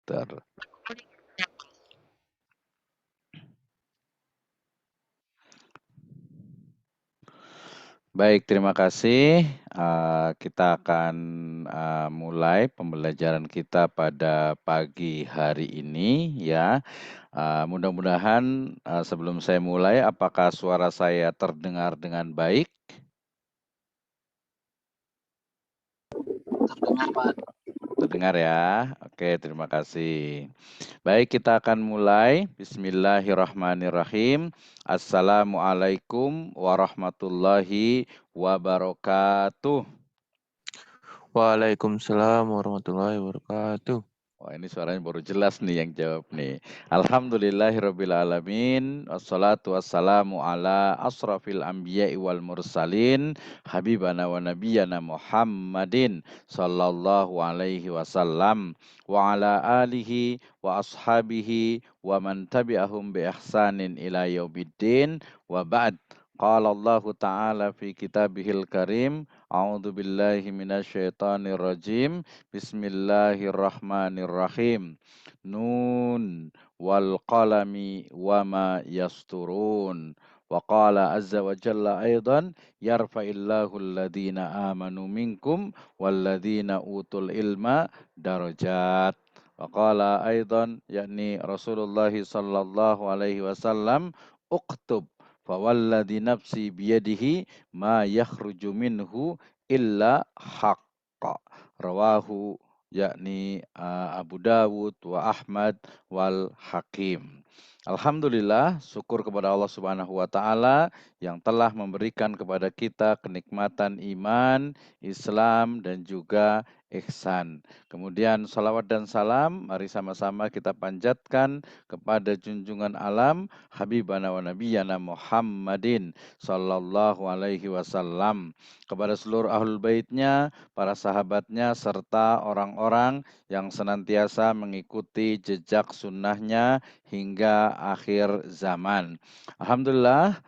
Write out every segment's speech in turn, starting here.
komputer. Baik, terima kasih. Kita akan mulai pembelajaran kita pada pagi hari ini ya. Mudah-mudahan sebelum saya mulai, apakah suara saya terdengar dengan baik? Terdengar, Pak. Terdengar ya. Oke, terima kasih. Baik, kita akan mulai. Bismillahirrahmanirrahim. Assalamualaikum warahmatullahi wabarakatuh. Waalaikumsalam warahmatullahi wabarakatuh. Wah, ini suaranya baru jelas nih yang jawab nih. Alhamdulillahirrabbilalamin. Wassalatu wassalamu ala asrafil anbiya'i wal mursalin. Habibana wa nabiyana Muhammadin sallallahu alaihi wasallam. Wa ala alihi wa ashabihi wa man tabi'ahum bi ihsanin ila yaumiddin. Wa ba'd. Qala Allah Ta'ala fi kitabihil karim. A'udzu billahi minasyaitonir rajim. Bismillahirrahmanirrahim. Nun wal qalami wama yasturun. Wa qala azza wa jalla aidan yarfa'illahu alladhina amanu minkum walladhina utul ilma darajat. Wa qala aidan yakni Rasulullah sallallahu alaihi wasallam uktub fawalladhi nafsi biyadihi ma yakhruju minhu illa haqqa. Rawahu yakni Abu Dawud wa Ahmad wal Hakim. Alhamdulillah, syukur kepada Allah Subhanahu wa taala yang telah memberikan kepada kita kenikmatan iman, Islam dan juga ihsan. Kemudian salawat dan salam mari sama-sama kita panjatkan kepada junjungan alam Habibana wa Nabiyana Muhammadin sallallahu alaihi wasallam, kepada seluruh ahlul baitnya, para sahabatnya, serta orang-orang yang senantiasa mengikuti jejak sunnahnya hingga akhir zaman. Alhamdulillah,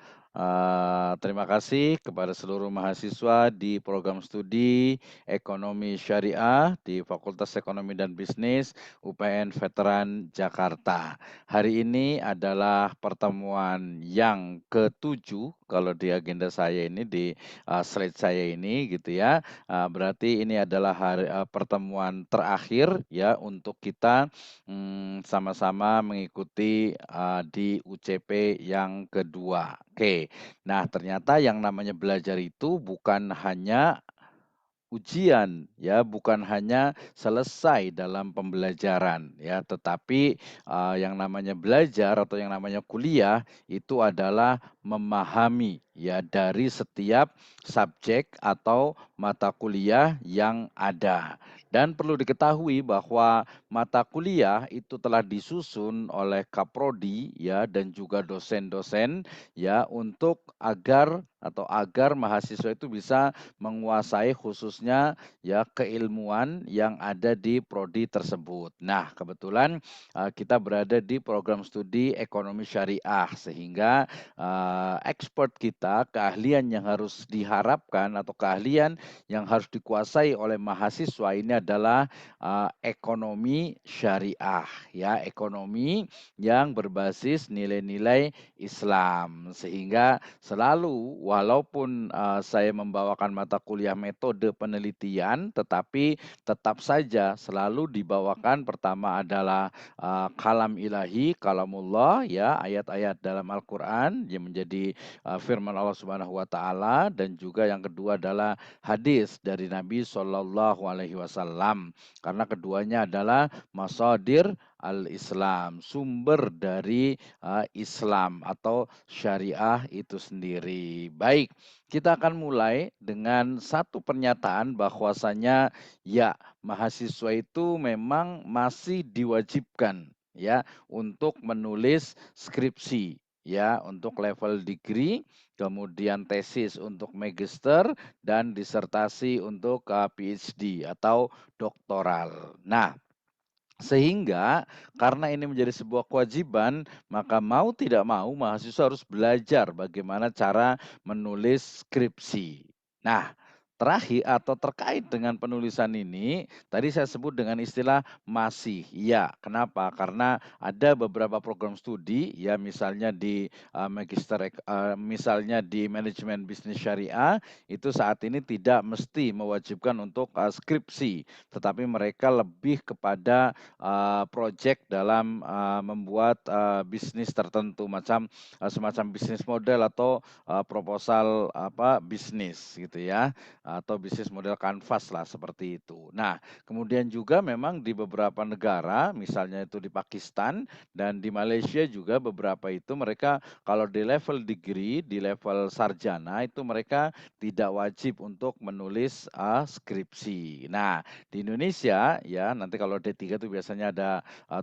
terima kasih kepada seluruh mahasiswa di program studi Ekonomi Syariah di Fakultas Ekonomi dan Bisnis UPN Veteran Jakarta. Hari ini adalah pertemuan yang ke-7 kalau di agenda saya ini, di slide saya ini gitu ya. Berarti ini adalah pertemuan terakhir ya untuk kita sama-sama mengikuti di UCP yang kedua. Oke, nah ternyata yang namanya belajar itu bukan hanya ujian ya, bukan hanya selesai dalam pembelajaran ya, tetapi yang namanya belajar atau yang namanya kuliah itu adalah memahami ya dari setiap subjek atau mata kuliah yang ada. Dan perlu diketahui bahwa mata kuliah itu telah disusun oleh Kaprodi ya dan juga dosen-dosen ya untuk agar mahasiswa itu bisa menguasai khususnya ya keilmuan yang ada di prodi tersebut. Nah, kebetulan kita berada di program studi ekonomi syariah sehingga expert kita, keahlian yang harus diharapkan atau keahlian yang harus dikuasai oleh mahasiswa ini adalah ekonomi syariah ya, ekonomi yang berbasis nilai-nilai Islam, sehingga selalu walaupun saya membawakan mata kuliah metode penelitian, tetapi tetap saja selalu dibawakan pertama adalah kalam ilahi, kalamullah ya, ayat-ayat dalam Al-Qur'an yang menjadi firman Allah Subhanahu wa taala, dan juga yang kedua adalah hadis dari Nabi Shallallahu alaihi wasallam. Karena keduanya adalah masadir al-Islam, sumber dari Islam atau syariah itu sendiri. Baik, kita akan mulai dengan satu pernyataan bahwasanya ya, mahasiswa itu memang masih diwajibkan ya untuk menulis skripsi ya untuk level degree, kemudian tesis untuk magister dan disertasi untuk PhD atau doktoral. Nah, sehingga karena ini menjadi sebuah kewajiban, maka mau tidak mau mahasiswa harus belajar bagaimana cara menulis skripsi. Nah, terakhir atau terkait dengan penulisan ini, tadi saya sebut dengan istilah masih. Ya, kenapa? Karena ada beberapa program studi, ya misalnya di misalnya di manajemen bisnis syariah, itu saat ini tidak mesti mewajibkan untuk skripsi, tetapi mereka lebih kepada project dalam membuat bisnis tertentu, semacam bisnis model atau proposal bisnis gitu ya, atau bisnis model kanvas lah seperti itu. Nah, kemudian juga memang di beberapa negara, misalnya itu di Pakistan dan di Malaysia juga beberapa itu mereka kalau di level degree, di level sarjana itu mereka tidak wajib untuk menulis skripsi. Nah, di Indonesia ya nanti kalau D3 itu biasanya ada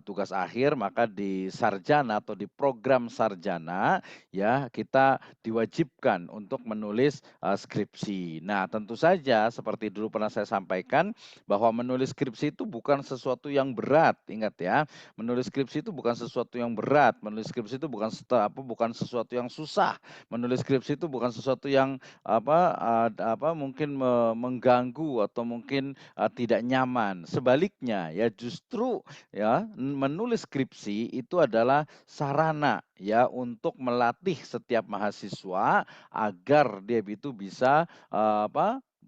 tugas akhir, maka di sarjana atau di program sarjana ya kita diwajibkan untuk menulis skripsi. Nah, tentu saja seperti dulu pernah saya sampaikan bahwa menulis skripsi itu bukan sesuatu yang berat, ingat ya. Menulis skripsi itu bukan sesuatu yang berat, menulis skripsi itu bukan sesuatu yang susah. Menulis skripsi itu bukan sesuatu yang mungkin mengganggu atau mungkin tidak nyaman. Sebaliknya ya justru ya menulis skripsi itu adalah sarana ya untuk melatih setiap mahasiswa agar dia itu bisa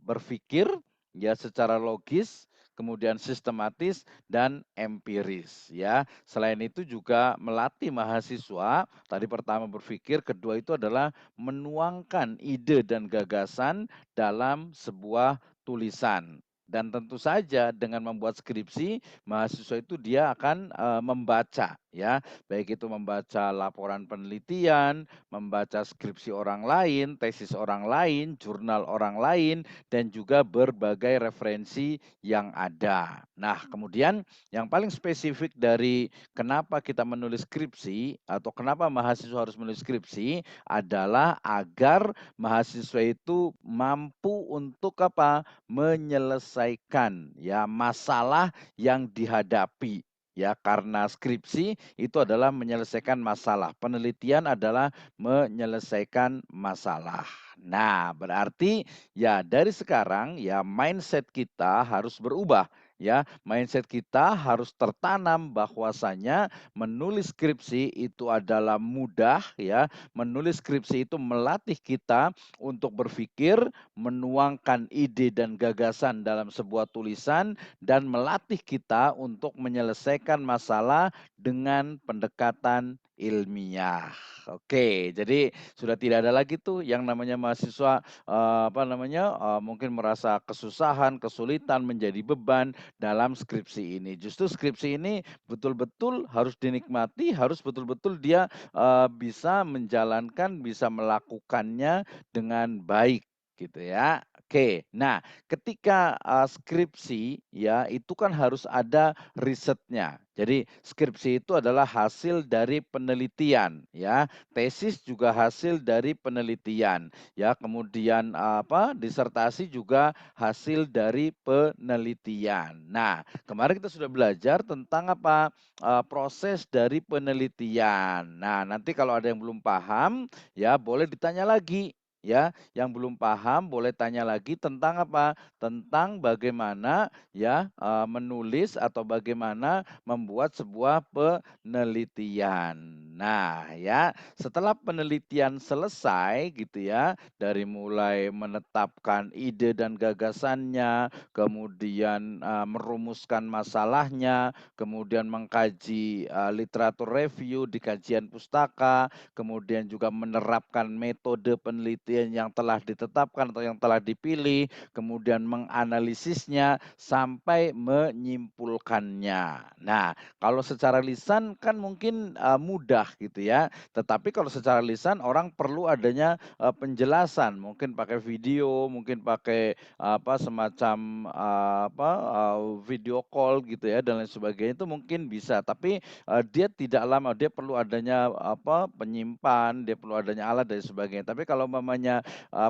berpikir ya secara logis, kemudian sistematis dan empiris ya. Selain itu juga melatih mahasiswa, tadi pertama berpikir, kedua itu adalah menuangkan ide dan gagasan dalam sebuah tulisan. Dan tentu saja dengan membuat skripsi, mahasiswa itu dia akan membaca ya, baik itu membaca laporan penelitian, membaca skripsi orang lain, tesis orang lain, jurnal orang lain, dan juga berbagai referensi yang ada. Nah, kemudian yang paling spesifik dari kenapa kita menulis skripsi atau kenapa mahasiswa harus menulis skripsi adalah agar mahasiswa itu mampu untuk menyelesaikan ya masalah yang dihadapi. Ya, karena skripsi itu adalah menyelesaikan masalah. Penelitian adalah menyelesaikan masalah. Nah, berarti ya dari sekarang ya mindset kita harus berubah ya. Mindset kita harus tertanam bahwasanya menulis skripsi itu adalah mudah ya. Menulis skripsi itu melatih kita untuk berpikir, menuangkan ide dan gagasan dalam sebuah tulisan dan melatih kita untuk menyelesaikan masalah dengan pendekatan ilmiah. Oke, jadi sudah tidak ada lagi tuh yang namanya mahasiswa mungkin merasa kesusahan, kesulitan, menjadi beban dalam skripsi ini. Justru skripsi ini betul-betul harus dinikmati, harus betul-betul dia bisa menjalankan, bisa melakukannya dengan baik gitu ya. Oke, nah ketika skripsi ya itu kan harus ada risetnya. Jadi skripsi itu adalah hasil dari penelitian ya, tesis juga hasil dari penelitian ya, kemudian disertasi juga hasil dari penelitian. Nah, kemarin kita sudah belajar tentang proses dari penelitian. Nah, nanti kalau ada yang belum paham ya boleh ditanya lagi ya, yang belum paham boleh tanya lagi tentang tentang bagaimana ya menulis atau bagaimana membuat sebuah penelitian. Nah, ya, setelah penelitian selesai gitu ya, dari mulai menetapkan ide dan gagasannya, kemudian merumuskan masalahnya, kemudian mengkaji literatur review di kajian pustaka, kemudian juga menerapkan metode penelitian yang telah ditetapkan atau yang telah dipilih, kemudian menganalisisnya sampai menyimpulkannya. Nah, kalau secara lisan kan mungkin mudah gitu ya, tetapi kalau secara lisan orang perlu adanya penjelasan, mungkin pakai video, mungkin pakai semacam video call gitu ya dan lain sebagainya itu mungkin bisa, tapi dia tidak lama, dia perlu adanya penyimpan, dia perlu adanya alat dan sebagainya. Tapi kalau umpamanya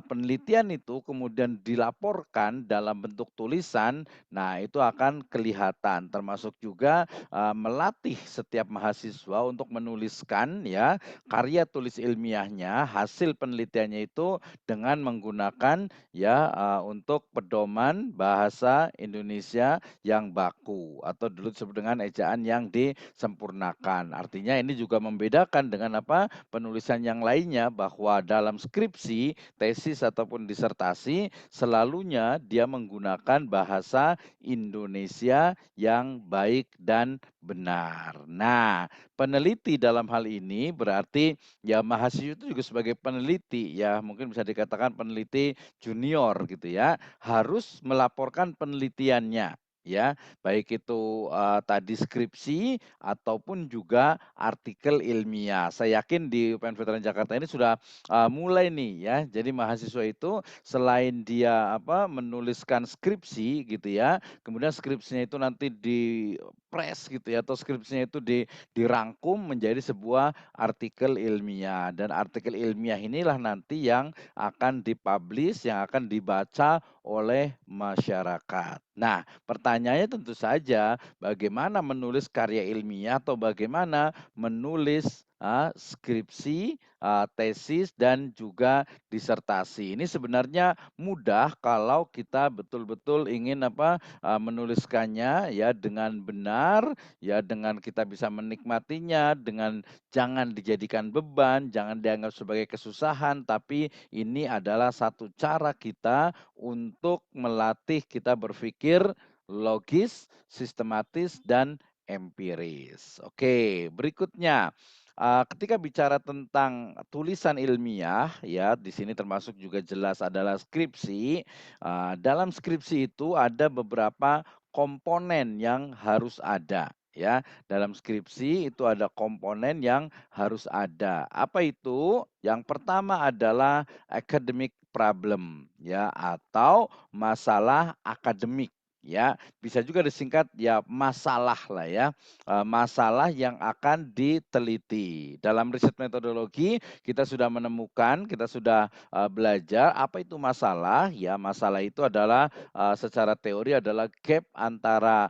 penelitian itu kemudian dilaporkan dalam bentuk tulisan, nah itu akan kelihatan, termasuk juga melatih setiap mahasiswa untuk menulis menuliskan ya karya tulis ilmiahnya, hasil penelitiannya itu dengan menggunakan ya, untuk pedoman bahasa Indonesia yang baku atau dulu disebut dengan ejaan yang disempurnakan. Artinya ini juga membedakan dengan apa, penulisan yang lainnya bahwa dalam skripsi, tesis ataupun disertasi selalunya dia menggunakan bahasa Indonesia yang baik dan benar. Nah, peneliti dalam hal ini berarti ya mahasiswa itu juga sebagai peneliti ya, mungkin bisa dikatakan peneliti junior gitu ya, harus melaporkan penelitiannya ya, baik itu, tadi skripsi ataupun juga artikel ilmiah. Saya yakin di UPN Veteran Jakarta ini sudah, mulai nih ya, jadi mahasiswa itu selain dia apa, menuliskan skripsi gitu ya, kemudian skripsinya itu nanti di-press gitu ya, atau skripsinya itu dirangkum menjadi sebuah artikel ilmiah dan artikel ilmiah inilah nanti yang akan dipublish, yang akan dibaca oleh masyarakat. Nah, pertanyaannya tentu saja bagaimana menulis karya ilmiah atau bagaimana menulis, skripsi, tesis dan juga disertasi. Ini sebenarnya mudah kalau kita betul-betul ingin apa, menuliskannya ya dengan benar, ya dengan kita bisa menikmatinya, dengan jangan dijadikan beban, jangan dianggap sebagai kesusahan, tapi ini adalah satu cara kita untuk melatih kita berpikir logis, sistematis, dan empiris. Oke, berikutnya, ketika bicara tentang tulisan ilmiah, ya di sini termasuk juga jelas adalah skripsi. Dalam skripsi itu ada beberapa komponen yang harus ada, ya. Dalam skripsi itu ada komponen yang harus ada. Apa itu? Yang pertama adalah academic problem, ya, atau masalah akademik, ya. Bisa juga disingkat ya masalah lah ya, masalah yang akan diteliti. Dalam riset metodologi kita sudah menemukan, kita sudah, belajar apa itu masalah, ya masalah itu adalah, secara teori adalah gap antara,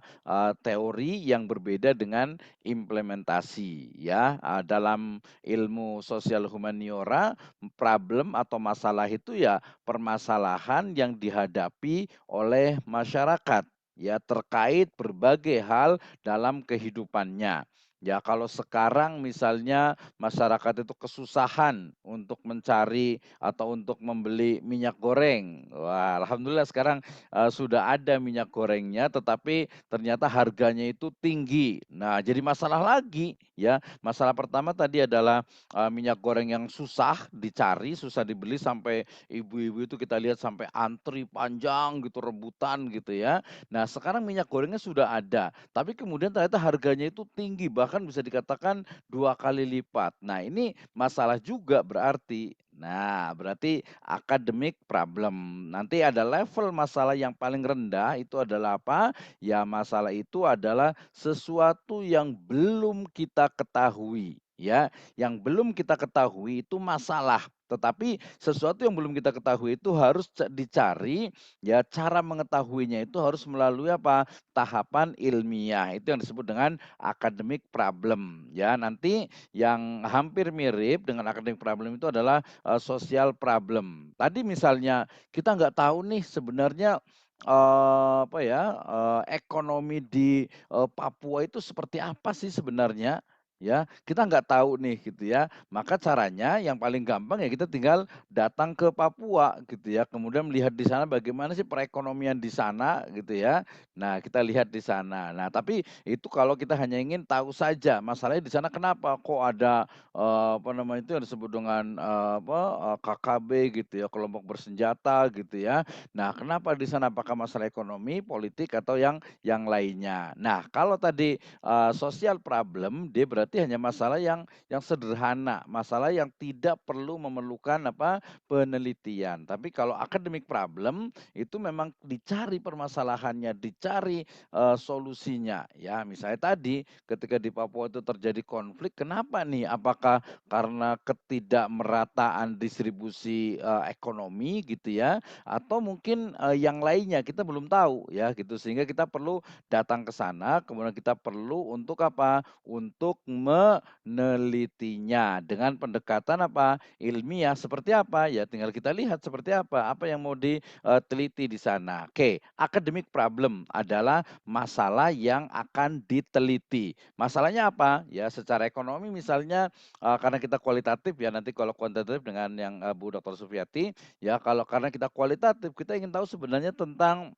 teori yang berbeda dengan implementasi ya, dalam ilmu sosial humaniora, problem atau masalah itu ya permasalahan yang dihadapi oleh masyarakat, ya terkait berbagai hal dalam kehidupannya. Ya kalau sekarang misalnya masyarakat itu kesusahan untuk mencari atau untuk membeli minyak goreng. Wah, alhamdulillah sekarang, sudah ada minyak gorengnya tetapi ternyata harganya itu tinggi. Nah, jadi masalah lagi ya. Masalah pertama tadi adalah, minyak goreng yang susah dicari, susah dibeli sampai ibu-ibu itu kita lihat sampai antri panjang gitu, rebutan gitu ya. Nah, sekarang minyak gorengnya sudah ada, tapi kemudian ternyata harganya itu tinggi, bahkan bisa dikatakan 2 kali lipat. Nah, ini masalah juga berarti. Nah, berarti academic problem. Nanti ada level masalah yang paling rendah itu adalah apa? Ya, masalah itu adalah sesuatu yang belum kita ketahui, ya. Yang belum kita ketahui itu masalah, tetapi sesuatu yang belum kita ketahui itu harus dicari, ya cara mengetahuinya itu harus melalui apa, tahapan ilmiah, itu yang disebut dengan academic problem, ya. Nanti yang hampir mirip dengan academic problem itu adalah, social problem. Tadi misalnya kita nggak tahu nih sebenarnya, apa ya, ekonomi di, Papua itu seperti apa sih sebenarnya, ya. Kita nggak tahu nih gitu ya. Maka caranya yang paling gampang ya kita tinggal datang ke Papua gitu ya, kemudian melihat di sana bagaimana sih perekonomian di sana gitu ya. Nah, kita lihat di sana. Nah, tapi itu kalau kita hanya ingin tahu saja, masalahnya di sana kenapa kok ada, apa namanya itu yang disebut dengan, apa, KKB gitu ya, kelompok bersenjata gitu ya. Nah, kenapa di sana? Apakah masalah ekonomi, politik, atau yang lainnya? Nah, kalau tadi, social problem, dia berarti hanya masalah yang sederhana, masalah yang tidak perlu memerlukan apa, penelitian. Tapi kalau academic problem, itu memang dicari permasalahannya, dicari, solusinya. Ya, misalnya tadi ketika di Papua itu terjadi konflik, kenapa nih? Apakah karena ketidakmerataan distribusi, ekonomi gitu ya, atau mungkin, yang lainnya kita belum tahu ya gitu, sehingga kita perlu datang ke sana, kemudian kita perlu untuk apa, untuk menelitinya dengan pendekatan apa, ilmiah seperti apa, ya tinggal kita lihat seperti apa yang mau diteliti di sana. Oke, academic problem adalah masalah yang akan diteliti. Masalahnya apa? Ya secara ekonomi misalnya, karena kita kualitatif ya, nanti kalau kuantitatif dengan yang, Bu Dokter Sufiati, ya kalau karena kita kualitatif, kita ingin tahu sebenarnya tentang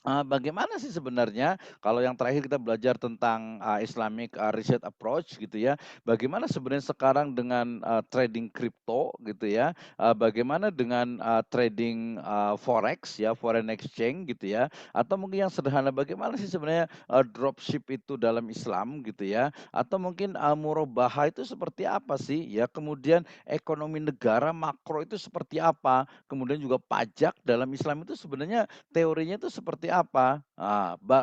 bagaimana sih sebenarnya kalau yang terakhir kita belajar tentang, Islamic, research approach gitu ya, bagaimana sebenarnya sekarang dengan, trading kripto gitu ya, bagaimana dengan, trading, forex ya, foreign exchange gitu ya, atau mungkin yang sederhana bagaimana sih sebenarnya, dropship itu dalam Islam gitu ya, atau mungkin, murabahah itu seperti apa sih ya, kemudian ekonomi negara makro itu seperti apa, kemudian juga pajak dalam Islam itu sebenarnya teorinya itu seperti apa?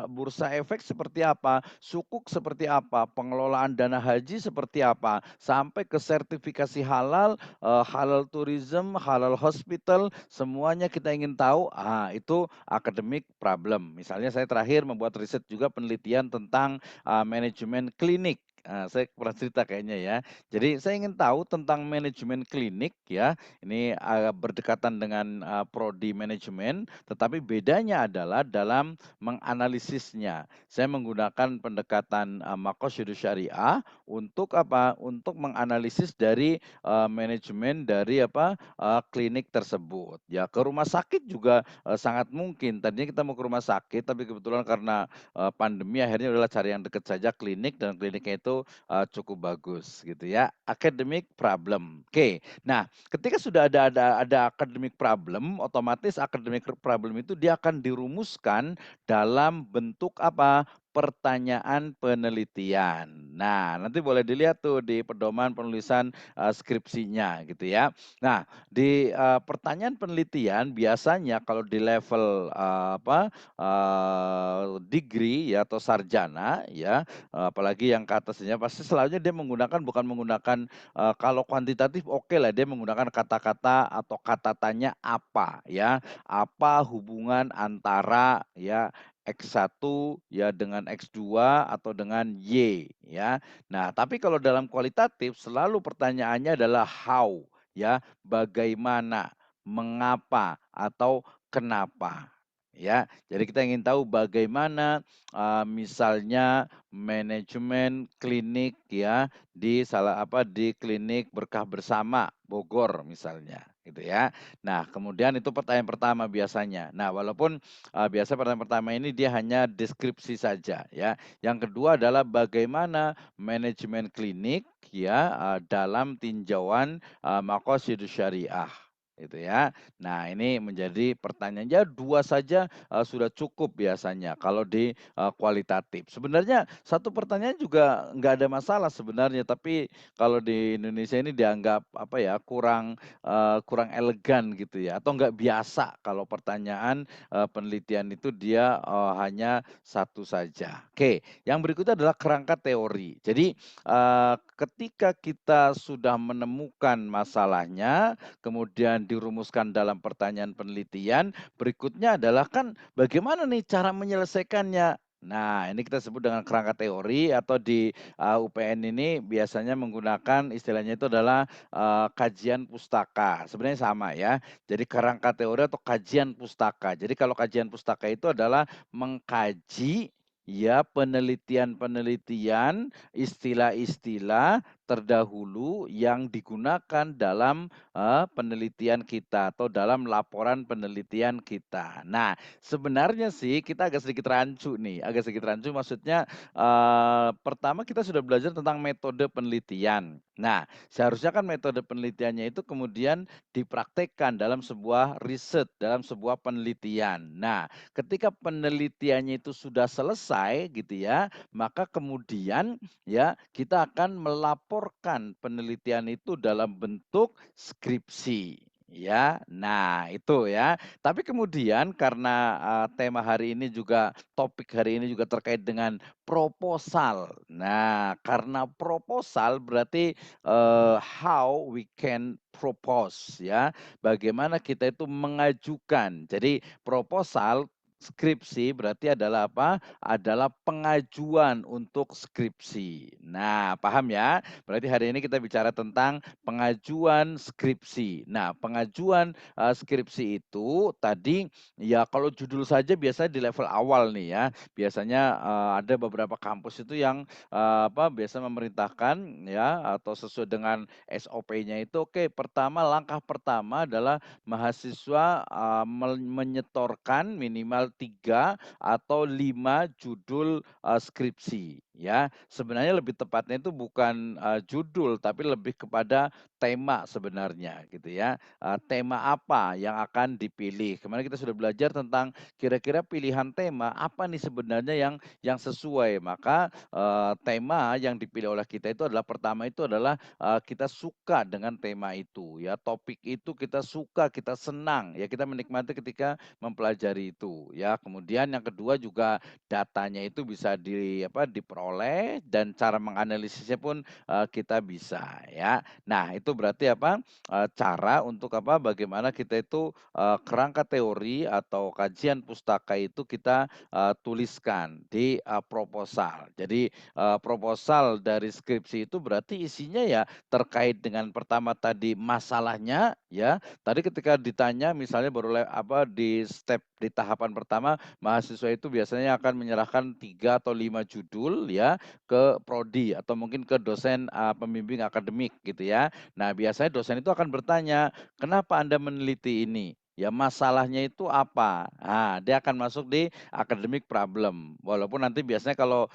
Bursa efek seperti apa? Sukuk seperti apa? Pengelolaan dana haji seperti apa? Sampai ke sertifikasi halal, halal tourism, halal hospital, semuanya kita ingin tahu, itu academic problem. Misalnya saya terakhir membuat riset juga penelitian tentang, manajemen klinik. Saya pernah cerita kayaknya ya. Jadi saya ingin tahu tentang manajemen klinik ya, ini, berdekatan dengan, prodi manajemen, tetapi bedanya adalah dalam menganalisisnya. Saya menggunakan pendekatan, maqasidus syariah untuk apa, untuk menganalisis dari, manajemen dari apa, klinik tersebut. Ya ke rumah sakit juga, sangat mungkin. Tadinya kita mau ke rumah sakit, tapi kebetulan karena, pandemi akhirnya udahlah cari yang dekat saja klinik dan kliniknya itu, cukup bagus gitu ya. Academic problem. Oke. Nah, ketika sudah ada academic problem, otomatis academic problem itu dia akan dirumuskan dalam bentuk apa, pertanyaan penelitian. Nah, nanti boleh dilihat tuh di pedoman penulisan, skripsinya gitu ya. Nah, di, pertanyaan penelitian biasanya kalau di level, degree ya atau sarjana ya, apalagi yang ke atasnya pasti selalunya dia menggunakan bukan menggunakan. Kalau kuantitatif oke lah dia menggunakan kata-kata atau kata tanya apa ya, apa hubungan antara ya X1 ya dengan X2 atau dengan Y ya. Nah, tapi kalau dalam kualitatif selalu pertanyaannya adalah how ya, bagaimana, mengapa, atau kenapa ya. Jadi kita ingin tahu bagaimana, misalnya manajemen klinik ya di klinik Berkah Bersama Bogor misalnya, gitu ya. Nah, kemudian itu pertanyaan pertama biasanya. Nah, walaupun, biasa pertanyaan pertama ini dia hanya deskripsi saja ya. Yang kedua adalah bagaimana manajemen klinik ya, dalam tinjauan, maqasidus syariah, gitu ya. Nah, ini menjadi pertanyaan ya 2 saja, sudah cukup biasanya kalau di, kualitatif. Sebenarnya satu pertanyaan juga nggak ada masalah sebenarnya, tapi kalau di Indonesia ini dianggap apa ya, kurang elegan gitu ya, atau nggak biasa kalau pertanyaan, penelitian itu dia, hanya satu saja. Oke, yang berikutnya adalah kerangka teori. Jadi, ketika kita sudah menemukan masalahnya, kemudian dirumuskan dalam pertanyaan penelitian, berikutnya adalah kan bagaimana nih cara menyelesaikannya? Nah, ini kita sebut dengan kerangka teori atau di, UPN ini biasanya menggunakan istilahnya itu adalah, kajian pustaka. Sebenarnya sama ya. Jadi kerangka teori atau kajian pustaka. Jadi kalau kajian pustaka itu adalah mengkaji ya penelitian-penelitian, istilah-istilah terdahulu yang digunakan dalam, penelitian kita atau dalam laporan penelitian kita. Nah, sebenarnya sih kita agak sedikit rancu nih, agak sedikit rancu maksudnya, pertama kita sudah belajar tentang metode penelitian. Nah, seharusnya kan metode penelitiannya itu kemudian dipraktekkan dalam sebuah riset, dalam sebuah penelitian. Nah, ketika penelitiannya itu sudah selesai gitu ya, maka kemudian ya, kita akan melaporkan penelitian itu dalam bentuk skripsi, ya. Nah, itu ya. Tapi kemudian karena, tema hari ini juga topik hari ini juga terkait dengan proposal. Nah, karena proposal berarti, how we can propose ya, bagaimana kita itu mengajukan. Jadi proposal skripsi berarti adalah apa? Adalah pengajuan untuk skripsi. Nah, paham ya? Berarti hari ini kita bicara tentang pengajuan skripsi. Nah, pengajuan, skripsi itu tadi ya kalau judul saja biasanya di level awal nih ya. Biasanya, ada beberapa kampus itu yang, biasa memerintahkan ya atau sesuai dengan SOP-nya itu oke, langkah pertama adalah mahasiswa, menyetorkan minimal 3 atau 5 judul, skripsi ya. Sebenarnya lebih tepatnya itu bukan, judul tapi lebih kepada tema sebenarnya gitu ya. Tema apa yang akan dipilih. Kemarin kita sudah belajar tentang kira-kira pilihan tema apa nih sebenarnya yang sesuai. Maka, tema yang dipilih oleh kita itu adalah pertama itu adalah, kita suka dengan tema itu ya, topik itu kita suka, kita senang ya, kita menikmati ketika mempelajari itu ya. Kemudian yang kedua juga datanya itu bisa diperoleh dan cara menganalisisnya pun, kita bisa ya. Nah itu berarti apa, cara untuk bagaimana kita itu, kerangka teori atau kajian pustaka itu kita, tuliskan di, proposal. Jadi, proposal dari skripsi itu berarti isinya ya terkait dengan pertama tadi masalahnya ya, tadi ketika ditanya misalnya di tahapan pertama mahasiswa itu biasanya akan menyerahkan 3 atau 5 judul ya ke prodi atau mungkin ke dosen, pembimbing akademik gitu ya. Nah biasanya dosen itu akan bertanya, "Kenapa Anda meneliti ini?" Ya masalahnya itu apa? Nah, dia akan masuk di academic problem. Walaupun nanti biasanya kalau,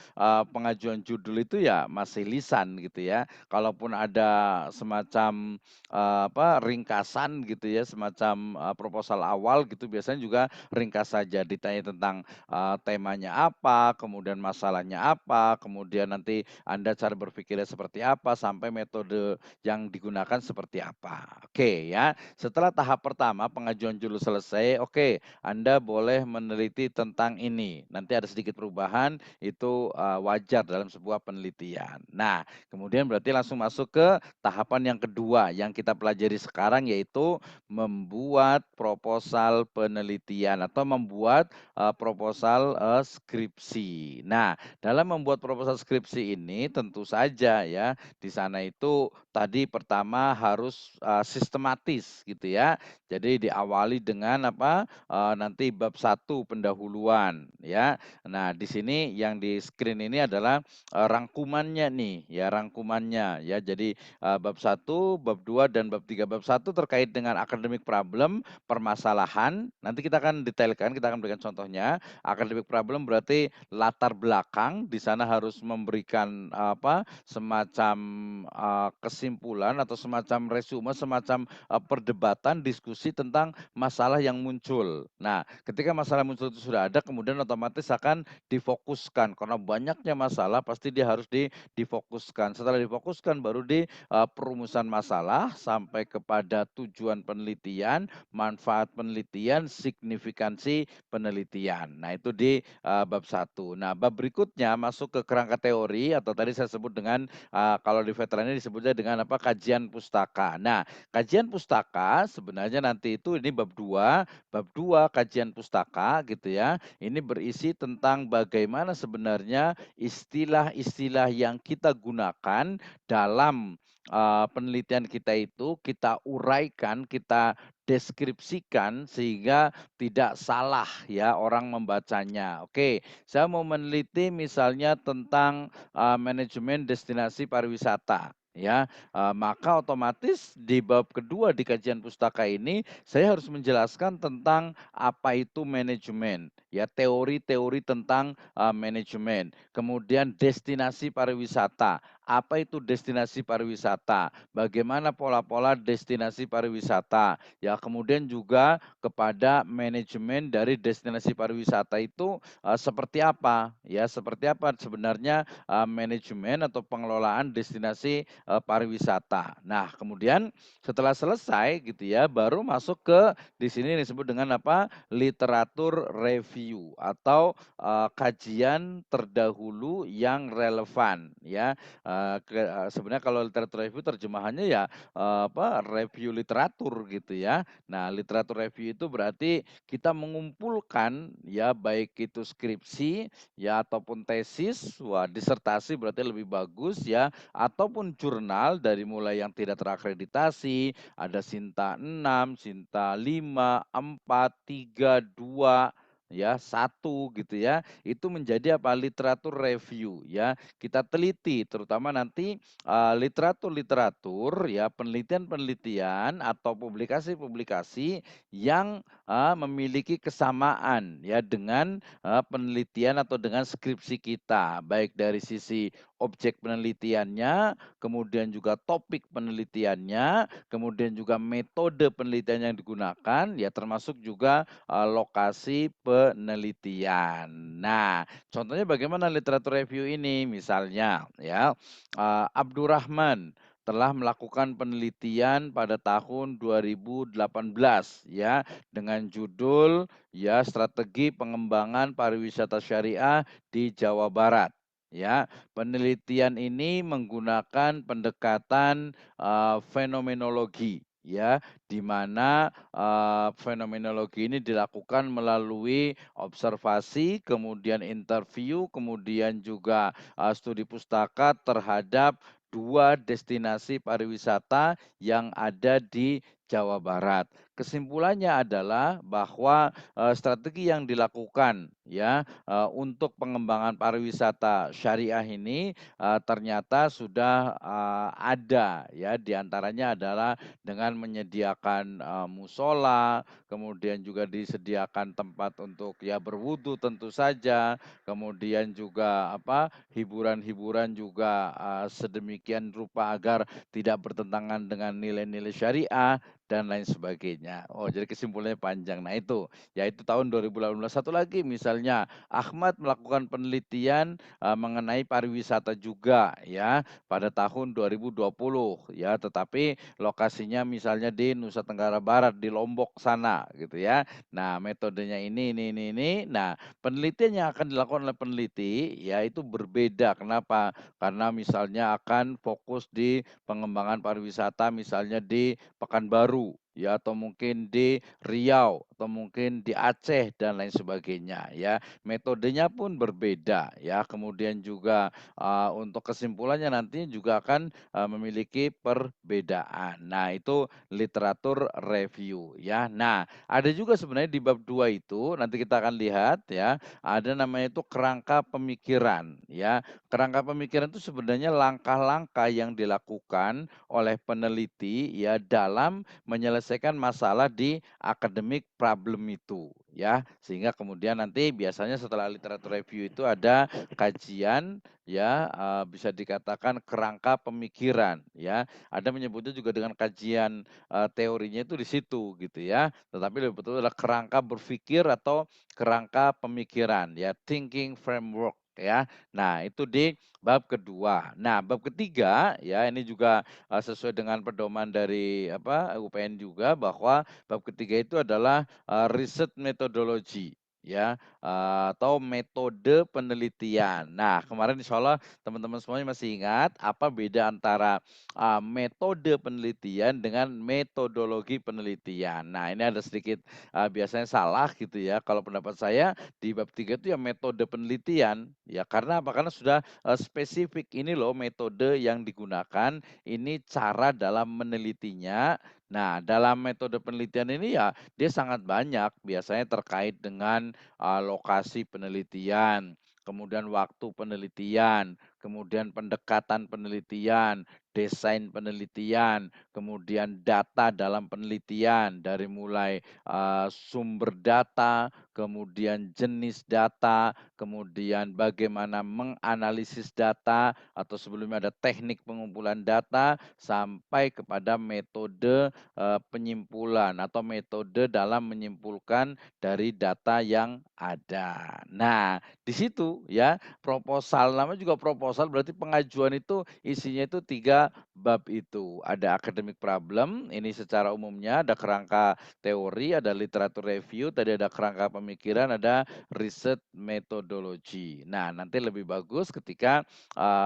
pengajuan judul itu ya masih lisan gitu ya. Kalaupun ada semacam, ringkasan gitu ya, semacam, proposal awal gitu biasanya juga ringkas saja, ditanya tentang, temanya apa, kemudian masalahnya apa, kemudian nanti Anda cara berpikirnya seperti apa, sampai metode yang digunakan seperti apa. Oke ya, setelah tahap pertama pengajuan judul selesai, oke, Anda boleh meneliti tentang ini. Nanti ada sedikit perubahan, itu, wajar dalam sebuah penelitian. Nah, kemudian berarti langsung masuk ke tahapan yang kedua yang kita pelajari sekarang yaitu membuat proposal penelitian atau membuat, proposal, skripsi. Nah, dalam membuat proposal skripsi ini tentu saja ya, di sana itu tadi pertama harus, sistematis gitu ya. Jadi diawali dengan nanti bab satu pendahuluan ya. Nah, di sini yang di screen ini adalah, rangkumannya nih ya, rangkumannya ya. Jadi, bab satu, bab 2 dan bab 3. Bab satu terkait dengan academic problem, permasalahan, nanti kita akan detailkan, kita akan berikan contohnya. Academic problem berarti latar belakang, di sana harus memberikan, semacam, kesimpulan atau semacam resume, semacam, perdebatan, diskusi tentang masalah yang muncul. Nah, ketika masalah muncul itu sudah ada, kemudian otomatis akan difokuskan, karena banyaknya masalah pasti dia harus difokuskan. Setelah difokuskan baru perumusan masalah sampai kepada tujuan penelitian, manfaat penelitian, signifikansi penelitian. Nah, itu di, bab satu. Nah, bab berikutnya masuk ke kerangka teori atau tadi saya sebut dengan, kalau di veteran ini disebutnya dengan kajian pustaka. Nah, kajian pustaka sebenarnya nanti itu ini bab 2 kajian pustaka gitu ya. Ini berisi tentang bagaimana sebenarnya istilah-istilah yang kita gunakan dalam, penelitian kita itu kita uraikan, kita deskripsikan sehingga tidak salah ya orang membacanya. Oke, saya mau meneliti misalnya tentang, manajemen destinasi pariwisata ya, maka otomatis di bab kedua di kajian pustaka ini saya harus menjelaskan tentang apa itu manajemen, ya teori-teori tentang, manajemen. Kemudian destinasi pariwisata, apa itu destinasi pariwisata, bagaimana pola-pola destinasi pariwisata, ya kemudian juga kepada manajemen dari destinasi pariwisata itu, seperti apa, ya seperti apa sebenarnya, manajemen atau pengelolaan destinasi, pariwisata. Nah kemudian setelah selesai gitu ya, baru masuk ke di sini disebut dengan literatur review atau, kajian terdahulu yang relevan ya. Sebenarnya kalau literatur review terjemahannya ya, review literatur gitu ya. Nah, literatur review itu berarti kita mengumpulkan ya baik itu skripsi ya ataupun tesis, wah disertasi berarti lebih bagus ya, ataupun jurnal dari mulai yang tidak terakreditasi, ada Sinta 6, Sinta 5, 4, 3, 2, ya, 1 gitu ya. Itu menjadi apa, literatur review ya. Kita teliti terutama nanti, literatur-literatur ya, penelitian-penelitian atau publikasi-publikasi yang, memiliki kesamaan ya dengan, penelitian atau dengan skripsi kita. Baik dari sisi objek penelitiannya, kemudian juga topik penelitiannya, kemudian juga metode penelitian yang digunakan, ya termasuk juga, lokasi penelitian. Nah, contohnya bagaimana literatur review ini? Misalnya ya, Abdurrahman telah melakukan penelitian pada tahun 2018 ya, dengan judul ya, "Strategi Pengembangan Pariwisata Syariah di Jawa Barat." Ya, penelitian ini menggunakan pendekatan, fenomenologi ya, di mana, fenomenologi ini dilakukan melalui observasi, kemudian interview, kemudian juga, studi pustaka terhadap 2 destinasi pariwisata yang ada di Jawa Barat. Kesimpulannya adalah bahwa, strategi yang dilakukan ya, untuk pengembangan pariwisata syariah ini, ternyata sudah, ada ya, di antaranya adalah dengan menyediakan, musola, kemudian juga disediakan tempat untuk ya berwudu tentu saja, kemudian juga apa, hiburan-hiburan juga, sedemikian rupa agar tidak bertentangan dengan nilai-nilai syariah dan lain sebagainya. Oh, jadi kesimpulannya panjang. Nah itu, yaitu tahun 2018. Satu lagi misalnya Ahmad melakukan penelitian, mengenai pariwisata juga ya pada tahun 2020 ya, tetapi lokasinya misalnya di Nusa Tenggara Barat, di Lombok sana gitu ya. Nah, metodenya ini. Nah, penelitian yang akan dilakukan oleh peneliti ya itu berbeda. Kenapa? Karena misalnya akan fokus di pengembangan pariwisata misalnya di Pekanbaru ya, atau mungkin di Riau, atau mungkin di Aceh dan lain sebagainya ya. Metodenya pun berbeda ya, kemudian juga, untuk kesimpulannya nanti juga akan, memiliki perbedaan. Nah, itu literatur review ya. Nah, ada juga sebenarnya di bab 2 itu nanti kita akan lihat ya, ada namanya itu kerangka pemikiran ya. Kerangka pemikiran itu sebenarnya langkah-langkah yang dilakukan oleh peneliti ya dalam menyelesaikan masalah di academic problem itu ya. Sehingga kemudian nanti biasanya setelah literatur review itu ada kajian ya, bisa dikatakan kerangka pemikiran ya. Ada menyebutnya juga dengan kajian, teorinya itu di situ gitu ya. Tetapi lebih betul adalah kerangka berpikir atau kerangka pemikiran ya, thinking framework ya. Nah, itu di bab kedua. Nah, bab ketiga ya ini juga, sesuai dengan pedoman dari apa, UPN juga bahwa bab ketiga itu adalah, riset metodologi ya, atau metode penelitian. Nah, kemarin insyaallah teman-teman semuanya masih ingat apa beda antara, metode penelitian dengan metodologi penelitian. Nah, ini ada sedikit, biasanya salah gitu ya, kalau pendapat saya di bab 3 itu ya metode penelitian, ya karena apa? Karena sudah, spesifik, ini loh metode yang digunakan, ini cara dalam menelitinya. Nah, dalam metode penelitian ini ya dia sangat banyak, biasanya terkait dengan, lokasi penelitian, kemudian waktu penelitian, kemudian pendekatan penelitian, desain penelitian, kemudian data dalam penelitian dari mulai, sumber data, kemudian jenis data, kemudian bagaimana menganalisis data atau sebelumnya ada teknik pengumpulan data, sampai kepada metode, penyimpulan atau metode dalam menyimpulkan dari data yang ada. Nah, di situ ya proposal, namanya juga proposal berarti pengajuan itu isinya itu 3 pada bab itu. Ada academic problem, ini secara umumnya ada kerangka teori, ada literatur review, tadi ada kerangka pemikiran, ada riset metodologi. Nah, nanti lebih bagus ketika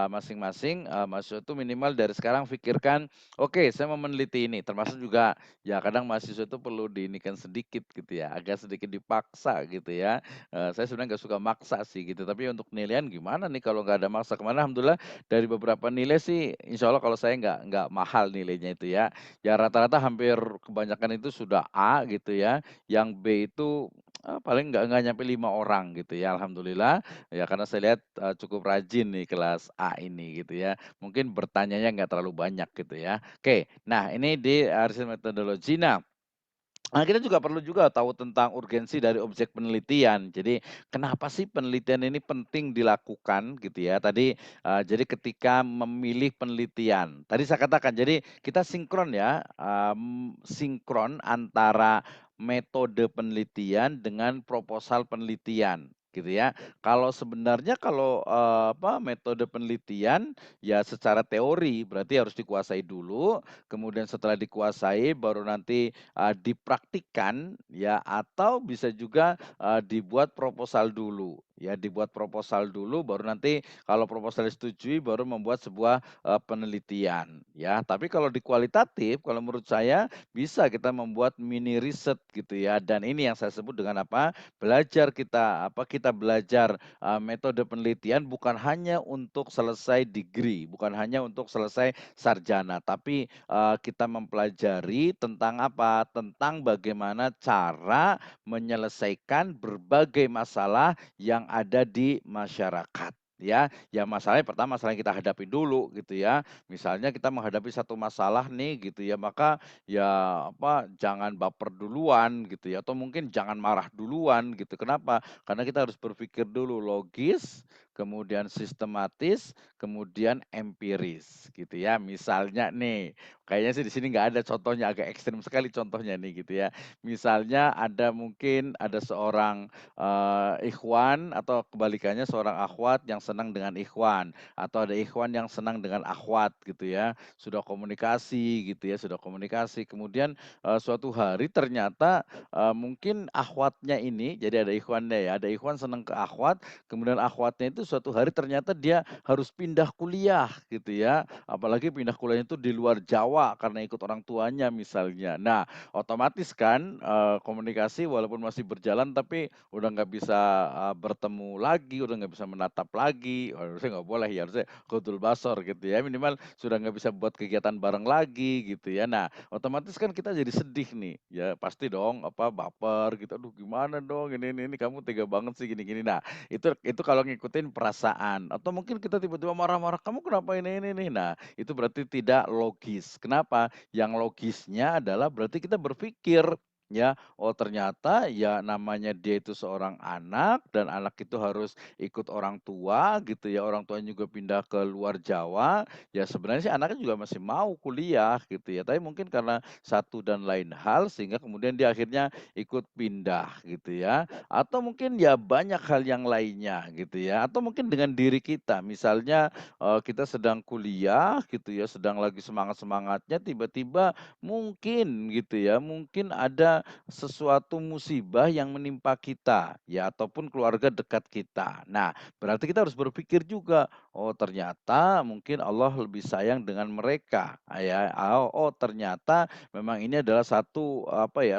masing-masing mahasiswa itu minimal dari sekarang pikirkan, oke, saya mau meneliti ini, termasuk juga ya kadang mahasiswa itu perlu diinikan sedikit gitu ya, agak sedikit dipaksa gitu ya. Saya sebenarnya nggak suka maksa sih gitu, tapi untuk penilaian gimana nih kalau nggak ada maksa? Kemarin alhamdulillah dari beberapa nilai sih insya Allah kalau saya nggak mahal nilainya itu ya. Ya rata-rata hampir kebanyakan itu sudah A gitu ya, yang B itu, paling nggak nyampe 5 orang gitu ya, alhamdulillah. Ya karena saya lihat, cukup rajin nih kelas A ini gitu ya. Mungkin bertanyanya nggak terlalu banyak gitu ya. Oke, nah ini di, riset metodologi. Nah, kita juga perlu juga tahu tentang urgensi dari objek penelitian. Jadi, kenapa sih penelitian ini penting dilakukan gitu ya. Tadi, jadi ketika memilih penelitian, tadi saya katakan jadi kita sinkron ya, sinkron antara metode penelitian dengan proposal penelitian gitu ya. Kalau sebenarnya kalau, metode penelitian ya secara teori berarti harus dikuasai dulu, kemudian setelah dikuasai baru nanti dipraktikkan ya atau bisa juga, dibuat proposal dulu, ya dibuat proposal dulu baru nanti kalau proposal disetujui baru membuat sebuah, penelitian ya. Tapi kalau di kualitatif kalau menurut saya bisa kita membuat mini riset gitu ya dan ini yang saya sebut dengan apa, kita belajar, metode penelitian bukan hanya untuk selesai degree, bukan hanya untuk selesai sarjana, tapi kita mempelajari tentang apa, tentang bagaimana cara menyelesaikan berbagai masalah yang ada di masyarakat, ya. Ya masalahnya pertama masalah yang kita hadapi dulu gitu ya. Misalnya kita menghadapi satu masalah nih gitu ya, maka ya jangan baper duluan gitu ya, atau mungkin jangan marah duluan gitu. Kenapa? Karena kita harus berpikir dulu logis, kemudian sistematis, kemudian empiris gitu ya. Misalnya nih, kayaknya sih di sini nggak ada contohnya, agak ekstrim sekali contohnya nih gitu ya. Misalnya mungkin ada seorang, ikhwan atau kebalikannya seorang akhwat yang senang dengan ikhwan, atau ada ikhwan yang senang dengan akhwat gitu ya. Sudah komunikasi gitu ya, sudah komunikasi kemudian, suatu hari ternyata, mungkin akhwatnya ini jadi ada ikhwannya ya, ada ikhwan senang ke akhwat, kemudian akhwatnya itu suatu hari ternyata dia harus pindah kuliah gitu ya, apalagi pindah kuliahnya itu di luar Jawa karena ikut orang tuanya misalnya. Nah, otomatis kan, komunikasi walaupun masih berjalan tapi udah nggak bisa, bertemu lagi, udah nggak bisa menatap lagi, harusnya nggak boleh ya, harusnya qaulul basar gitu ya, minimal sudah nggak bisa buat kegiatan bareng lagi gitu ya. Nah, otomatis kan kita jadi sedih nih, ya pasti dong baper gitu, "Aduh gimana dong ini kamu tega banget sih gini gini." Nah, itu kalau ngikutin perasaan atau mungkin kita tiba-tiba marah-marah, "Kamu kenapa ini nih?" Nah, itu berarti tidak logis. Kenapa? Yang logisnya adalah berarti kita berpikir, ya, "Oh ternyata ya namanya dia itu seorang anak dan anak itu harus ikut orang tua," gitu ya, orang tuanya juga pindah ke luar Jawa, ya sebenarnya sih anaknya juga masih mau kuliah gitu ya, tapi mungkin karena satu dan lain hal sehingga kemudian dia akhirnya ikut pindah gitu ya. Atau mungkin ya banyak hal yang lainnya gitu ya, atau mungkin dengan diri kita misalnya, kita sedang kuliah gitu ya, sedang lagi semangat-semangatnya tiba-tiba mungkin gitu ya, mungkin ada sesuatu musibah yang menimpa kita ya ataupun keluarga dekat kita. Nah, berarti kita harus berpikir juga, "Oh ternyata mungkin Allah lebih sayang dengan mereka." Ya, oh ternyata memang ini adalah satu,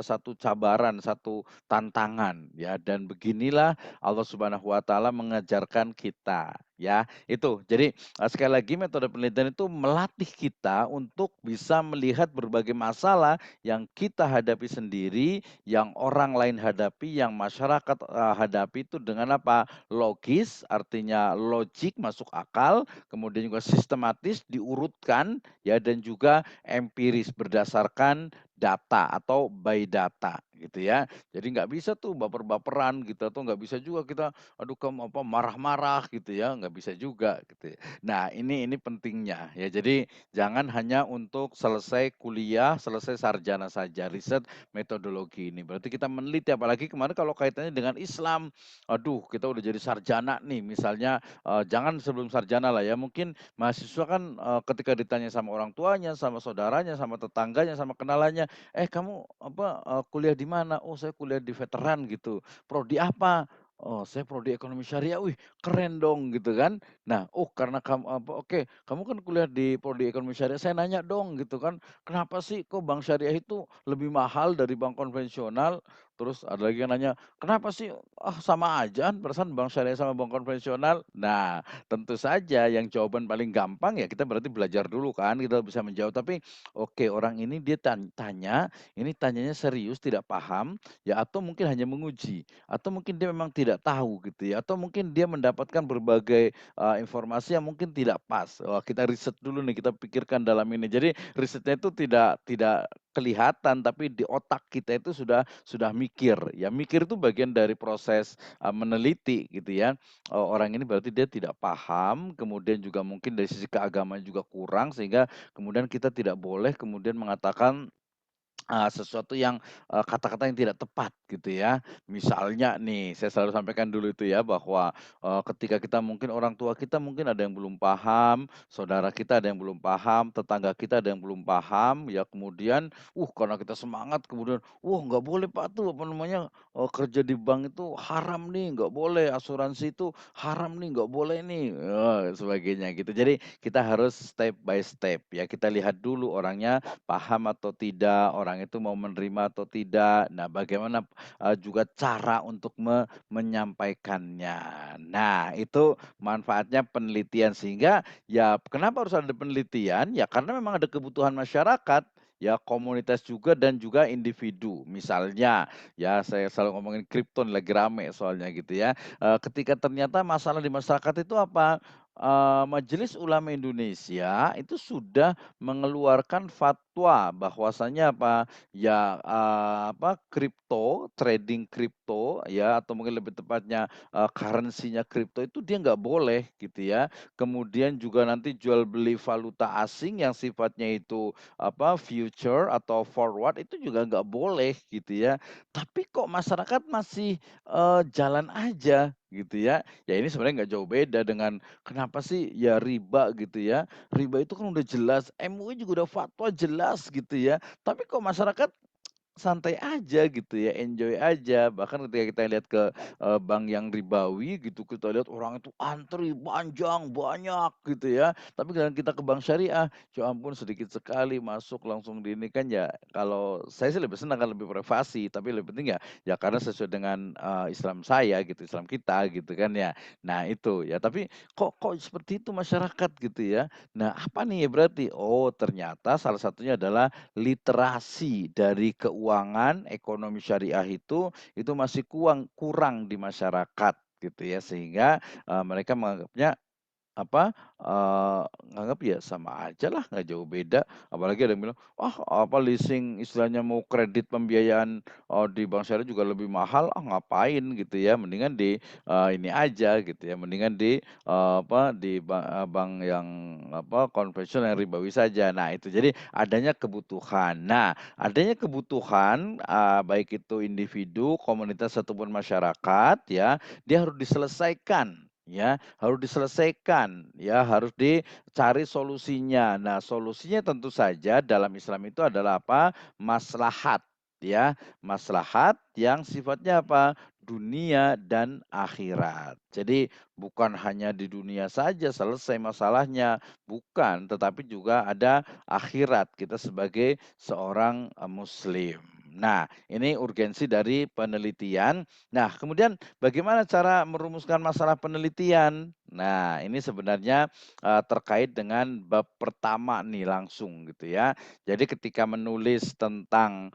satu cabaran, satu tantangan ya dan beginilah Allah Subhanahu wa taala mengajarkan kita ya. Itu. Jadi, sekali lagi metode penelitian itu melatih kita untuk bisa melihat berbagai masalah yang kita hadapi sendiri, yang orang lain hadapi, yang masyarakat, hadapi itu dengan apa? Logis, artinya logik, masuk akal, kemudian juga sistematis, diurutkan ya dan juga empiris berdasarkan data atau by data gitu ya. Jadi nggak bisa tuh baper-baperan gitu atau nggak bisa juga kita, aduh kamu apa, marah-marah gitu ya, nggak bisa juga gitu ya. Nah ini pentingnya ya, jadi jangan hanya untuk selesai kuliah, selesai sarjana saja, riset metodologi ini. Berarti kita meneliti, apalagi kemarin kalau kaitannya dengan Islam, aduh kita udah jadi sarjana nih misalnya, jangan sebelum sarjana lah ya, mungkin mahasiswa kan, ketika ditanya sama orang tuanya, sama saudaranya, sama tetangganya, sama kenalannya, "Eh kamu apa, kuliah di mana?" "Oh saya kuliah di veteran," gitu. "Prodi apa?" "Oh saya prodi ekonomi syariah." "Wih keren dong," gitu kan. Nah, "Oh karena kamu apa oke, kamu kan kuliah di prodi ekonomi syariah, saya nanya dong," gitu kan, "kenapa sih kok bank syariah itu lebih mahal dari bank konvensional?" Terus ada lagi yang nanya, "Kenapa sih? Ah sama aja kan perasaan bank syariah sama bank konvensional." Nah, tentu saja yang jawaban paling gampang ya kita berarti belajar dulu kan, kita bisa menjawab. Tapi oke, orang ini dia tanya, ini tanyanya serius, tidak paham, ya atau mungkin hanya menguji, atau mungkin dia memang tidak tahu gitu ya, atau mungkin dia mendapatkan berbagai, informasi yang mungkin tidak pas. Wah, kita riset dulu nih, kita pikirkan dalam ini. Jadi risetnya itu tidak kelihatan, tapi di otak kita itu sudah mikir. Ya mikir itu bagian dari proses, meneliti gitu ya. Orang ini berarti dia tidak paham, kemudian juga mungkin dari sisi keagamaan juga kurang, sehingga kemudian kita tidak boleh kemudian mengatakan sesuatu yang, kata-kata yang tidak tepat gitu ya. Misalnya nih, saya selalu sampaikan dulu itu ya bahwa, ketika kita mungkin orang tua kita mungkin ada yang belum paham, saudara kita ada yang belum paham, tetangga kita ada yang belum paham, ya kemudian, karena kita semangat kemudian, "Wah nggak boleh Pak tuh apa namanya, kerja di bank itu haram nih, nggak boleh, asuransi itu haram nih, nggak boleh nih," sebagainya gitu. Jadi kita harus step by step ya, kita lihat dulu orangnya paham atau tidak, orang itu mau menerima atau tidak. Nah, bagaimana, juga cara untuk menyampaikannya. Nah, itu manfaatnya penelitian sehingga ya kenapa harus ada penelitian, ya karena memang ada kebutuhan masyarakat, ya komunitas juga dan juga individu. Misalnya, ya saya selalu ngomongin kripto nih lagi rame soalnya gitu ya, ketika ternyata masalah di masyarakat itu apa, Majelis Ulama Indonesia itu sudah mengeluarkan fatwa bahwasanya apa, ya, kripto, trading kripto ya atau mungkin lebih tepatnya, currency-nya kripto itu dia nggak boleh gitu ya. Kemudian juga nanti jual beli valuta asing yang sifatnya itu apa, future atau forward itu juga nggak boleh gitu ya. Tapi kok masyarakat masih, jalan aja gitu ya. Ya ini sebenarnya nggak jauh beda dengan kenapa sih ya riba gitu ya. Riba itu kan udah jelas, MUI juga udah fatwa jelas gitu ya, tapi kok masyarakat santai aja gitu ya, enjoy aja. Bahkan ketika kita lihat ke, bank yang ribawi gitu, kita lihat orang itu antri panjang, banyak gitu ya. Tapi kalau kita ke bank syariah, ya ampun sedikit sekali masuk langsung di ini kan ya, kalau saya sih lebih senang kan lebih privasi, tapi lebih penting ya karena sesuai dengan, Islam saya gitu, Islam kita gitu kan ya. Nah itu ya, tapi kok kok seperti itu masyarakat gitu ya. Nah apa nih ya berarti? Oh ternyata salah satunya adalah literasi dari keuangan ekonomi syariah itu masih kurang di masyarakat gitu ya, sehingga, mereka menganggapnya apa, nganggap ya sama aja lah, nggak jauh beda. Apalagi ada yang bilang, "Ah, apa leasing istilahnya mau kredit pembiayaan, di bank syariah juga lebih mahal, ah ngapain," gitu ya, mendingan di, ini aja gitu ya, mendingan di, di bank yang konvensional yang ribawi saja. Nah itu, jadi adanya kebutuhan. Nah, adanya kebutuhan, baik itu individu, komunitas, ataupun masyarakat ya, dia harus diselesaikan ya. Harus diselesaikan, ya harus dicari solusinya. Nah, solusinya tentu saja dalam Islam itu adalah apa? Maslahat, ya. Maslahat yang sifatnya apa? Dunia dan akhirat. Jadi bukan hanya di dunia saja selesai masalahnya, bukan, tetapi juga ada akhirat kita sebagai seorang, muslim. Nah, ini urgensi dari penelitian. Nah, kemudian bagaimana cara merumuskan masalah penelitian? Nah, ini sebenarnya, terkait dengan bab pertama nih langsung gitu ya. Jadi ketika menulis tentang,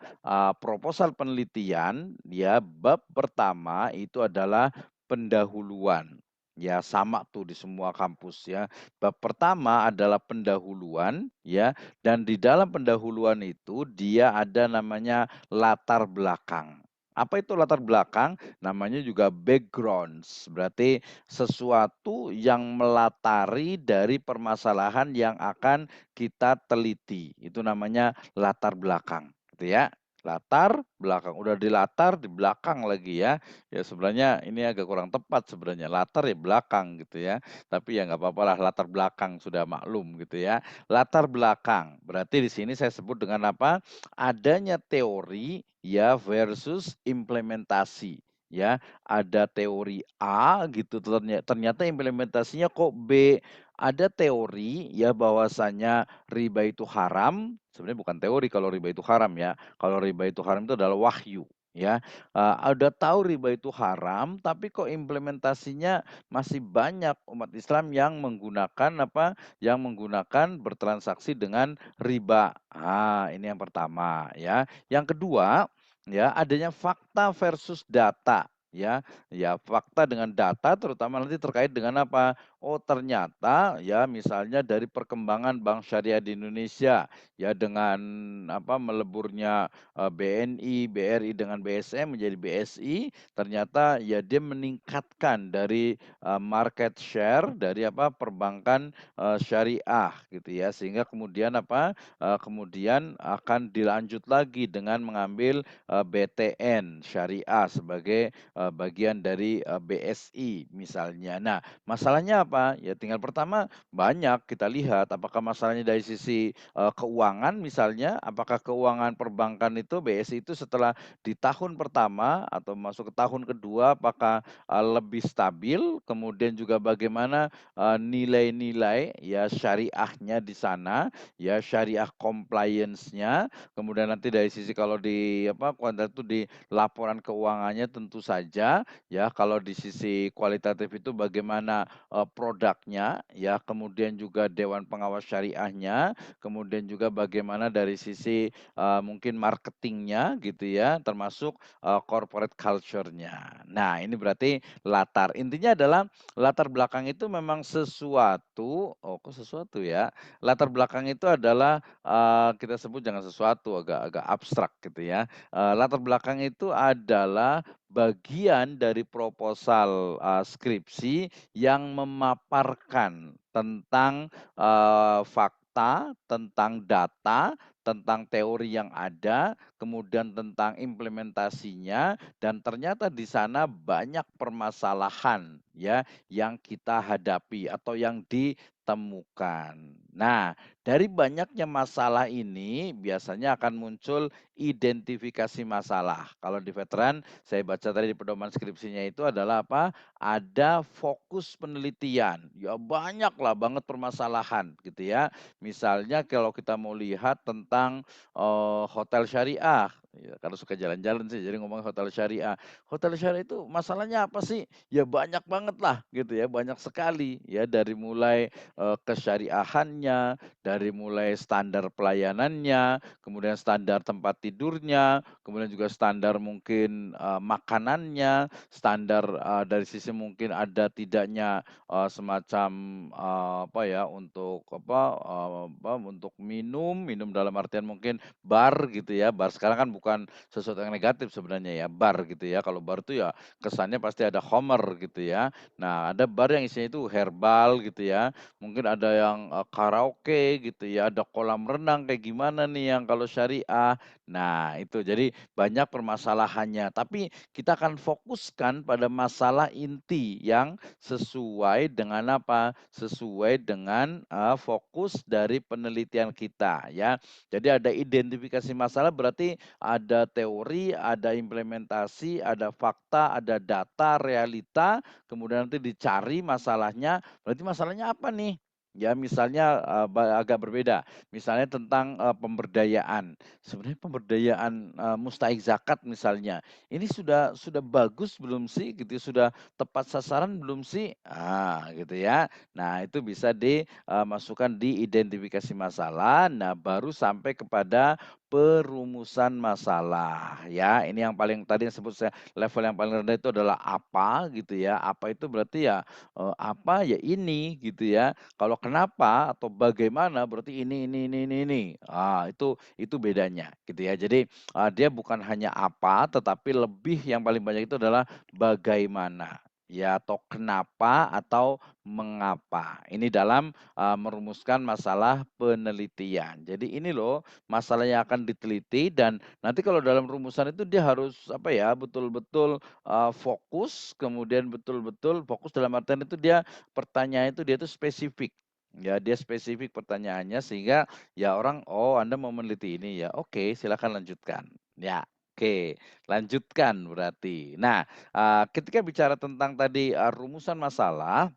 proposal penelitian, ya bab pertama itu adalah pendahuluan. Ya sama tuh di semua kampus ya. Bab pertama adalah pendahuluan ya, dan di dalam pendahuluan itu dia ada namanya latar belakang. Apa itu latar belakang? Namanya juga backgrounds. Berarti sesuatu yang melatari dari permasalahan yang akan kita teliti. Itu namanya latar belakang, gitu ya. Latar belakang, udah dilatar di belakang lagi ya. Ya sebenarnya ini agak kurang tepat sebenarnya, latar ya belakang gitu ya, tapi ya nggak apa-apa lah latar belakang sudah maklum gitu ya. Latar belakang, berarti di sini saya sebut dengan apa, adanya teori ya versus implementasi ya. Ada teori A gitu ternyata implementasinya kok B. Ada teori ya bahwasanya riba itu haram, sebenarnya bukan teori kalau riba itu haram ya, kalau riba itu haram itu adalah wahyu ya. Udah tahu riba itu haram, tapi kok implementasinya masih banyak umat Islam yang menggunakan apa, yang menggunakan bertransaksi dengan riba. Ini yang pertama ya. Yang kedua, ya adanya fakta versus data ya. Ya fakta dengan data terutama nanti terkait dengan apa, oh ternyata ya misalnya dari perkembangan bank syariah di Indonesia ya dengan apa, meleburnya BNI, BRI dengan BSM menjadi BSI, ternyata ya dia meningkatkan dari, market share dari apa, perbankan, syariah gitu ya. Sehingga kemudian apa, kemudian akan dilanjut lagi dengan mengambil, BTN Syariah sebagai, bagian dari, BSI misalnya. Nah, masalahnya apa? Ya tinggal pertama banyak kita lihat apakah masalahnya dari sisi, keuangan misalnya, apakah keuangan perbankan itu BSI itu setelah di tahun pertama atau masuk ke tahun kedua apakah, lebih stabil, kemudian juga bagaimana, nilai-nilai ya syariahnya di sana, ya syariah compliance-nya, kemudian nanti dari sisi kalau di apa, kuadrat itu di laporan keuangannya tentu saja, ya kalau di sisi kualitatif itu bagaimana, produknya, ya kemudian juga dewan pengawas syariahnya, kemudian juga bagaimana dari sisi, mungkin marketingnya gitu ya, termasuk, corporate culture-nya. Nah, ini berarti latar. Intinya adalah latar belakang itu memang sesuatu oh kok sesuatu ya? Latar belakang itu adalah, kita sebut jangan sesuatu, agak agak abstrak gitu ya. Latar belakang itu adalah bagian dari proposal, skripsi yang memaparkan tentang, fakta, tentang data, tentang teori yang ada, kemudian tentang implementasinya, dan ternyata di sana banyak permasalahan ya yang kita hadapi atau yang ditemukan. Nah, dari banyaknya masalah ini biasanya akan muncul identifikasi masalah. Kalau di veteran, saya baca tadi di pedoman skripsinya itu adalah apa? Ada fokus penelitian. Ya banyaklah banget permasalahan gitu ya. Misalnya kalau kita mau lihat tentang, hotel syariah, ya karena suka jalan-jalan sih jadi ngomong hotel syariah. Hotel syariah itu masalahnya apa sih? Ya banyak banget lah gitu ya, banyak sekali ya dari mulai, kesyariahannya, dari mulai standar pelayanannya, kemudian standar tempat tidurnya, kemudian juga standar mungkin, makanannya, standar, dari sisi mungkin ada tidaknya, semacam, apa ya, untuk apa, untuk minum dalam artian mungkin bar gitu ya, bar sekarang kan bukan sesuatu yang negatif sebenarnya ya, bar gitu ya. Kalau bar itu ya kesannya pasti ada homer gitu ya. Nah, ada bar yang isinya itu herbal gitu ya, mungkin ada yang, karaoke gitu ya, ada kolam renang kayak gimana nih yang kalau syariah. Nah itu, jadi banyak permasalahannya, tapi kita akan fokuskan pada masalah inti yang sesuai dengan apa, sesuai dengan, fokus dari penelitian kita ya. Jadi ada identifikasi masalah berarti ada teori, ada implementasi, ada fakta, ada data, realita, kemudian nanti dicari masalahnya, berarti masalahnya apa nih? Ya misalnya, agak berbeda, misalnya tentang, pemberdayaan. Sebenarnya pemberdayaan, mustahik zakat misalnya, ini sudah bagus belum sih gitu ya, sudah tepat sasaran belum sih? Gitu ya. Nah itu bisa dimasukkan di identifikasi masalah, nah baru sampai kepada perumusan masalah, ya. Ini yang paling tadi yang sebut saya level yang paling rendah itu adalah apa gitu ya, apa itu berarti ya, apa, ya ini gitu ya. Kalau kenapa atau bagaimana berarti ini. Itu bedanya gitu ya. Jadi, dia bukan hanya apa, tetapi lebih yang paling banyak itu adalah bagaimana, ya atau kenapa atau mengapa. Ini dalam, merumuskan masalah penelitian. Jadi ini loh masalah yang akan diteliti dan nanti kalau dalam rumusan itu dia harus apa ya, betul-betul, fokus, kemudian betul-betul fokus dalam artian itu dia pertanyaan itu dia itu spesifik. Ya, dia spesifik pertanyaannya sehingga ya orang, "Oh, Anda mau meneliti ini ya? Oke, silakan lanjutkan." Ya, oke, lanjutkan berarti. Nah, ketika bicara tentang tadi, rumusan masalah,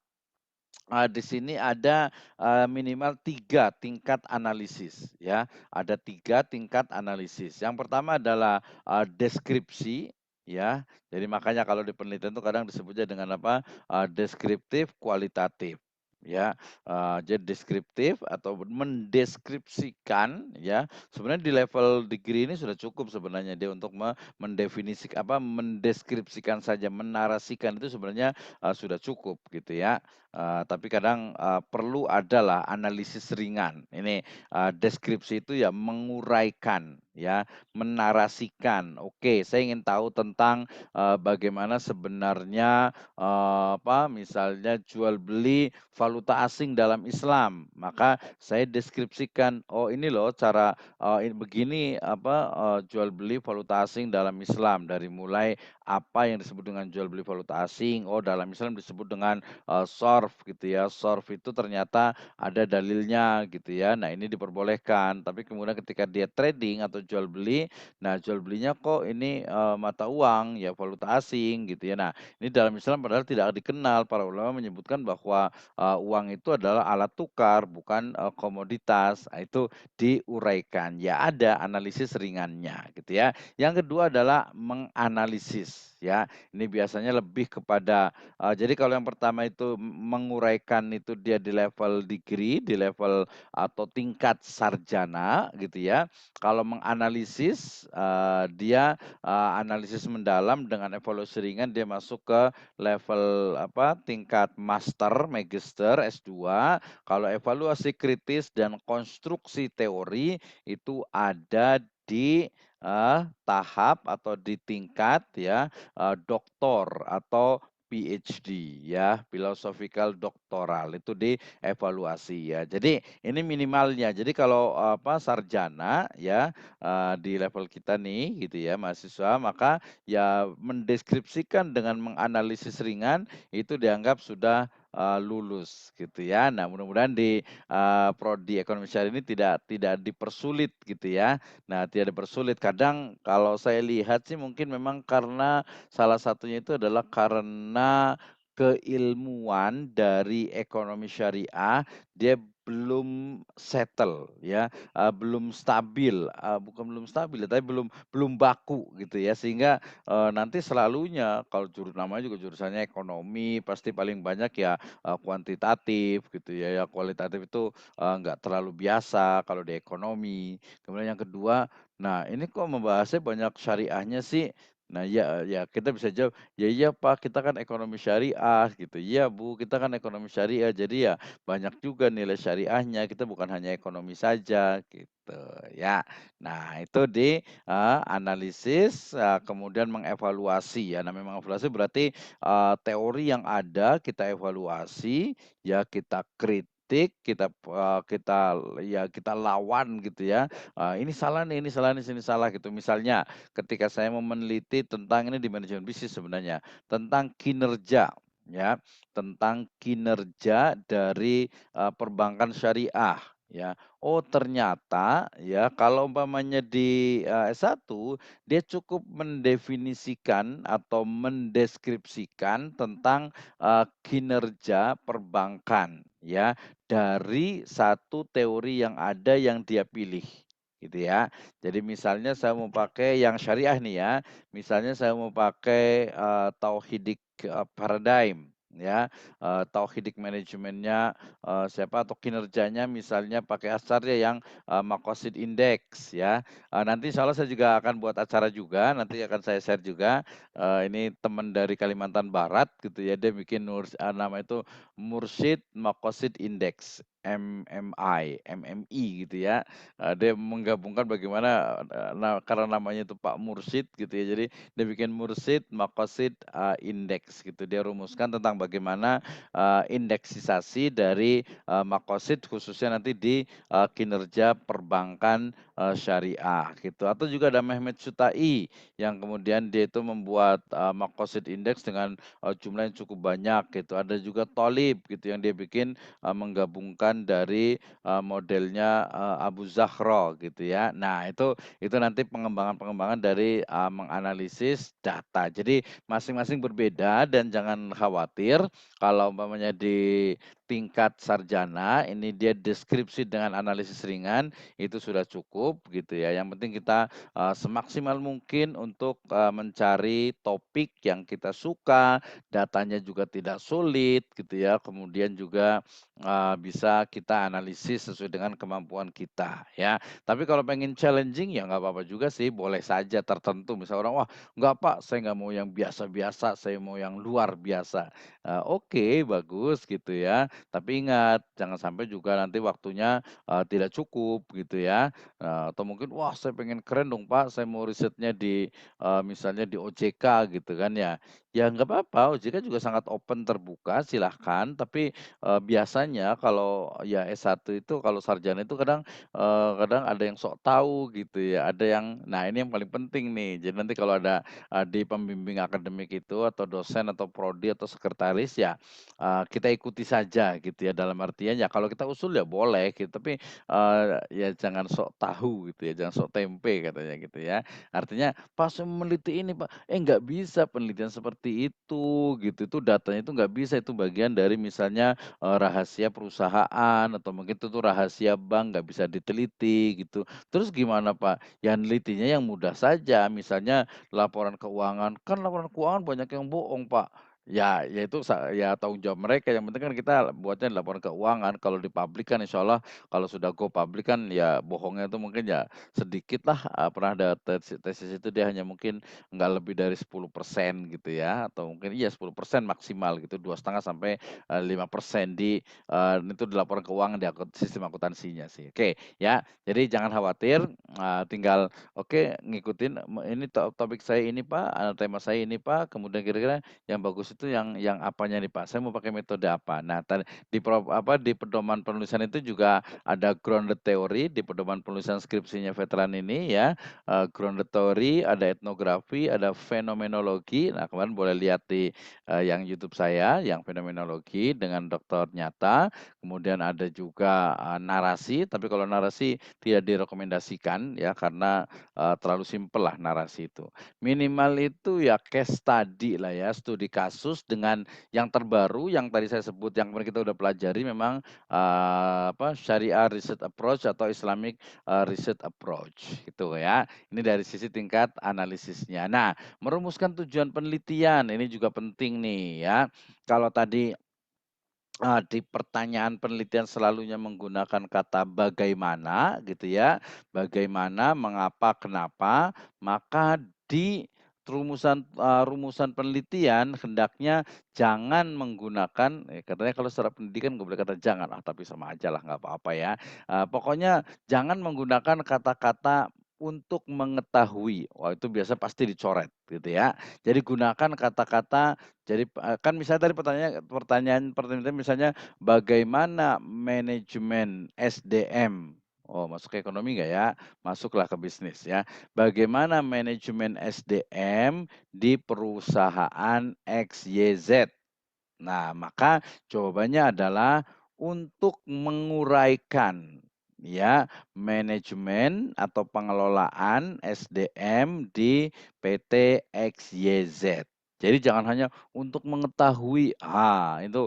di sini ada, minimal 3 tingkat analisis ya, ada 3 tingkat analisis. Yang pertama adalah, deskripsi ya, jadi makanya kalau di penelitian itu kadang disebutnya dengan apa, deskriptif kualitatif ya, jadi deskriptif atau mendeskripsikan ya, sebenarnya di level degree ini sudah cukup sebenarnya dia untuk mendeskripsikan saja, menarasikan itu sebenarnya, sudah cukup gitu ya. Tapi kadang, perlu adalah analisis ringan. Ini, deskripsi itu ya menguraikan, ya, menarasikan. Oke, saya ingin tahu tentang, bagaimana sebenarnya, misalnya jual beli valuta asing dalam Islam. Maka saya deskripsikan, "Oh ini loh cara, begini jual beli valuta asing dalam Islam." Dari mulai apa yang disebut dengan jual beli valuta asing, oh dalam Islam disebut dengan sorf gitu ya, sorf itu ternyata ada dalilnya gitu ya. Nah ini diperbolehkan, tapi kemudian ketika dia trading atau jual beli, nah jual belinya kok ini, mata uang, ya valuta asing gitu ya. Nah ini dalam Islam padahal tidak dikenal, para ulama menyebutkan bahwa, uang itu adalah alat tukar bukan, komoditas. Itu diuraikan, ya ada analisis ringannya gitu ya. Yang kedua adalah menganalisis ya, ini biasanya lebih kepada jadi kalau yang pertama itu menguraikan itu dia di level degree, di level atau tingkat sarjana gitu ya. Kalau menganalisis, dia, analisis mendalam dengan evaluasi ringan dia masuk ke level tingkat master, magister, S2. Kalau evaluasi kritis dan konstruksi teori itu ada di, tahap atau di tingkat ya, doktor atau PhD ya, philosophical doktoral itu dievaluasi ya. Jadi ini minimalnya. Jadi kalau sarjana ya, di level kita nih gitu ya mahasiswa, maka ya mendeskripsikan dengan menganalisis ringan itu dianggap sudah, lulus gitu ya. Nah mudah-mudahan di, prodi ekonomi syariah ini tidak dipersulit gitu ya. Nah tidak dipersulit, kadang kalau saya lihat sih mungkin memang karena salah satunya itu adalah karena keilmuan dari ekonomi syariah, dia belum settle ya, belum stabil, bukan belum stabil ya, tapi belum belum baku gitu ya. Sehingga, nanti selalunya kalau namanya juga jurusannya ekonomi, pasti paling banyak ya, kuantitatif gitu ya, ya kualitatif itu, nggak terlalu biasa kalau di ekonomi. Kemudian yang kedua, nah ini kok membahasnya banyak syariahnya sih? Nah, ya kita bisa jawab, "Ya iya Pak, kita kan ekonomi syariah," gitu. "Iya Bu, kita kan ekonomi syariah, jadi ya banyak juga nilai syariahnya, kita bukan hanya ekonomi saja," gitu ya. Nah itu di, analisis, kemudian mengevaluasi ya, namanya mengevaluasi berarti, teori yang ada kita evaluasi, ya kita kritik, kita lawan gitu ya, "Ini salah nih, ini salah nih, sini salah," gitu. Misalnya ketika saya mau meneliti tentang ini di manajemen bisnis sebenarnya, tentang kinerja, ya, tentang kinerja dari, perbankan syariah, ya. Oh ternyata ya kalau umpamanya di, S1 dia cukup mendefinisikan atau mendeskripsikan tentang, kinerja perbankan, ya, dari satu teori yang ada yang dia pilih, gitu ya. Jadi misalnya saya mau pakai yang syariah nih ya, misalnya saya mau pakai, tauhidik, paradigm. ya, tauhidik manajemennya, siapa atau kinerjanya misalnya pakai Acarya yang, Maqasid Index ya. Nanti insya Allah saya juga akan buat acara juga, nanti akan saya share juga, ini teman dari Kalimantan Barat gitu ya, dia bikin nama itu Mursyid Maqasid Index, MMI gitu ya. Dia menggabungkan bagaimana, karena namanya itu Pak Mursyid gitu ya, jadi dia bikin Mursyid Maqasid, Index gitu. Dia rumuskan tentang bagaimana, indeksisasi dari, maqasid khususnya nanti di, kinerja perbankan, syariah gitu. Atau juga ada Mehmet Sutai yang kemudian dia itu membuat, maqasid indeks dengan, jumlah yang cukup banyak gitu. Ada juga Thalib gitu yang dia bikin, menggabungkan dari, modelnya, Abu Zahra gitu ya. Nah itu nanti pengembangan-pengembangan dari, menganalisis data. Jadi masing-masing berbeda dan jangan khawatir kalau umpamanya di tingkat sarjana ini dia deskripsi dengan analisis ringan, itu sudah cukup gitu ya. Yang penting kita, semaksimal mungkin untuk, mencari topik yang kita suka, datanya juga tidak sulit gitu ya, kemudian juga, bisa kita analisis sesuai dengan kemampuan kita ya. Tapi kalau pengen challenging ya nggak apa-apa juga sih, boleh saja tertentu. Misal orang, "Wah nggak Pak, saya nggak mau yang biasa-biasa, saya mau yang luar biasa." Oke bagus gitu ya. Tapi ingat, jangan sampai juga nanti waktunya, tidak cukup gitu ya. Atau mungkin, "Wah saya pengen keren dong Pak, saya mau risetnya di, misalnya di OJK," gitu kan ya. Ya nggak apa-apa, OJK juga sangat open terbuka, silahkan. Tapi, biasanya kalau ya S1 itu kalau sarjana itu kadang kadang ada yang sok tahu gitu ya, ada yang nah ini yang paling penting nih. Jadi nanti kalau ada, di pembimbing akademik itu atau dosen atau prodi atau sekretaris ya, kita ikuti saja gitu ya, dalam artian ya kalau kita usul ya boleh gitu, tapi, ya jangan sok tahu gitu ya, jangan sok tempe katanya gitu ya. Artinya, "Pak saya meneliti ini Pak." Nggak bisa penelitian seperti itu gitu, itu datanya itu nggak bisa, itu bagian dari misalnya, rahasia perusahaan atau mungkin itu tuh rahasia bank nggak bisa diteliti gitu. Terus gimana, Pak? Ya nelitinya yang mudah saja, misalnya laporan keuangan, kan laporan keuangan banyak yang bohong, Pak. Ya itu ya tanggung jawab mereka, yang penting kan kita buatnya laporan keuangan, kalau di-publish kan insyaallah kalau sudah go public kan ya bohongnya itu mungkin ya sedikit lah, pernah ada tesis itu dia hanya mungkin nggak lebih dari 10% gitu ya, atau mungkin iya 10% maksimal gitu, 2,5 sampai, 5% itu di laporan keuangan di sistem akuntansinya sih. Oke, ya. Jadi jangan khawatir, tinggal oke ngikutin ini topik saya ini Pak, tema saya ini Pak, kemudian kira-kira yang bagus itu yang apanya nih Pak, saya mau pakai metode apa. Nah di pedoman penulisan itu juga ada grounded theory di pedoman penulisan skripsinya veteran ini ya, grounded theory, ada etnografi, ada fenomenologi. Nah kemarin boleh lihat di, yang YouTube saya yang fenomenologi dengan Dokter Nyata, kemudian ada juga, narasi, tapi kalau narasi tidak direkomendasikan ya karena, terlalu simpel lah narasi itu. Minimal itu ya case study lah ya, studi kasus dengan yang terbaru yang tadi saya sebut yang kemarin kita udah pelajari memang, Syariah Research Approach atau Islamic, Research Approach gitu ya. Ini dari sisi tingkat analisisnya. Nah, merumuskan tujuan penelitian ini juga penting nih ya. Kalau tadi di pertanyaan penelitian selalunya menggunakan kata bagaimana gitu ya, bagaimana, mengapa, kenapa, maka di rumusan penelitian hendaknya jangan menggunakan katanya kalau secara pendidikan nggak boleh kata jangan, tapi sama aja lah nggak apa-apa ya. Pokoknya jangan menggunakan kata-kata untuk mengetahui, wah itu biasa pasti dicoret gitu ya. Jadi gunakan kata-kata jadi, kan misalnya tadi pertanyaan misalnya, bagaimana manajemen SDM? Oh, masuk ke ekonomi nggak ya? Masuklah ke bisnis ya. Bagaimana manajemen SDM di perusahaan XYZ? Nah, maka jawabannya adalah untuk menguraikan ya, manajemen atau pengelolaan SDM di PT XYZ. Jadi jangan hanya untuk mengetahui, itu,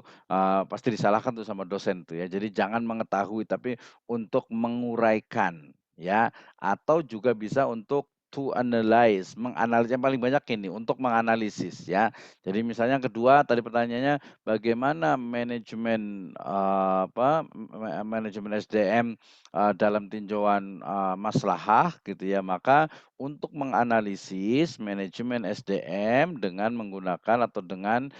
pasti disalahkan tuh sama dosen tuh ya. Jadi jangan mengetahui, tapi untuk menguraikan ya, atau juga bisa untuk to analyze, yang paling banyak ini untuk menganalisis ya. Jadi misalnya yang kedua tadi pertanyaannya bagaimana manajemen, manajemen SDM, dalam tinjauan, maslahah gitu ya. Maka untuk menganalisis manajemen SDM dengan menggunakan atau dengan,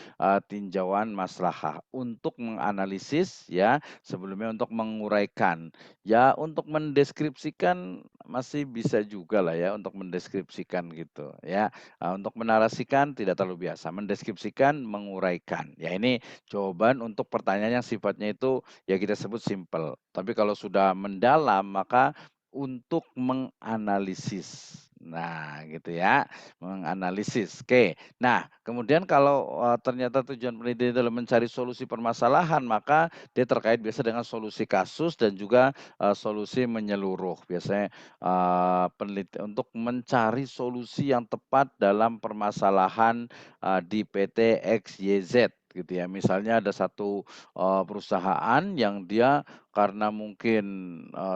tinjauan maslahah. Untuk menganalisis ya, sebelumnya untuk menguraikan. Ya untuk mendeskripsikan masih bisa juga lah ya untuk mendeskripsikan gitu ya, untuk menarasikan tidak terlalu biasa, mendeskripsikan, menguraikan. Ya ini jawaban untuk pertanyaan yang sifatnya itu ya kita sebut simpel, tapi kalau sudah mendalam maka untuk menganalisis. Nah gitu ya, menganalisis. Oke. Nah kemudian kalau, ternyata tujuan penelitian itu adalah mencari solusi permasalahan maka dia terkait biasa dengan solusi kasus dan juga, solusi menyeluruh. Biasanya, untuk mencari solusi yang tepat dalam permasalahan, di PT XYZ gitu ya. Misalnya ada satu, perusahaan yang dia karena mungkin,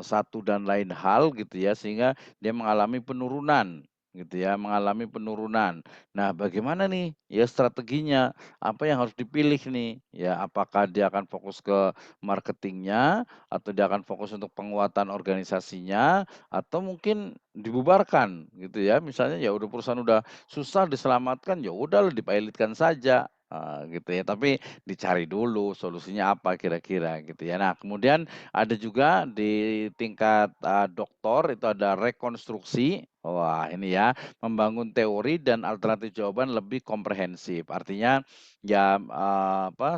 satu dan lain hal gitu ya, sehingga dia mengalami penurunan gitu ya, mengalami penurunan. Nah, bagaimana nih ya strateginya? Apa yang harus dipilih nih? Ya, apakah dia akan fokus ke marketingnya, atau dia akan fokus untuk penguatan organisasinya, atau mungkin dibubarkan gitu ya. Misalnya ya udah perusahaan udah susah diselamatkan, ya udahlah dipilotkan saja, gitu ya. Tapi dicari dulu solusinya apa kira-kira gitu ya. Nah kemudian ada juga di tingkat, doktor itu ada rekonstruksi. Wah ini ya, membangun teori dan alternatif jawaban lebih komprehensif. Artinya ya,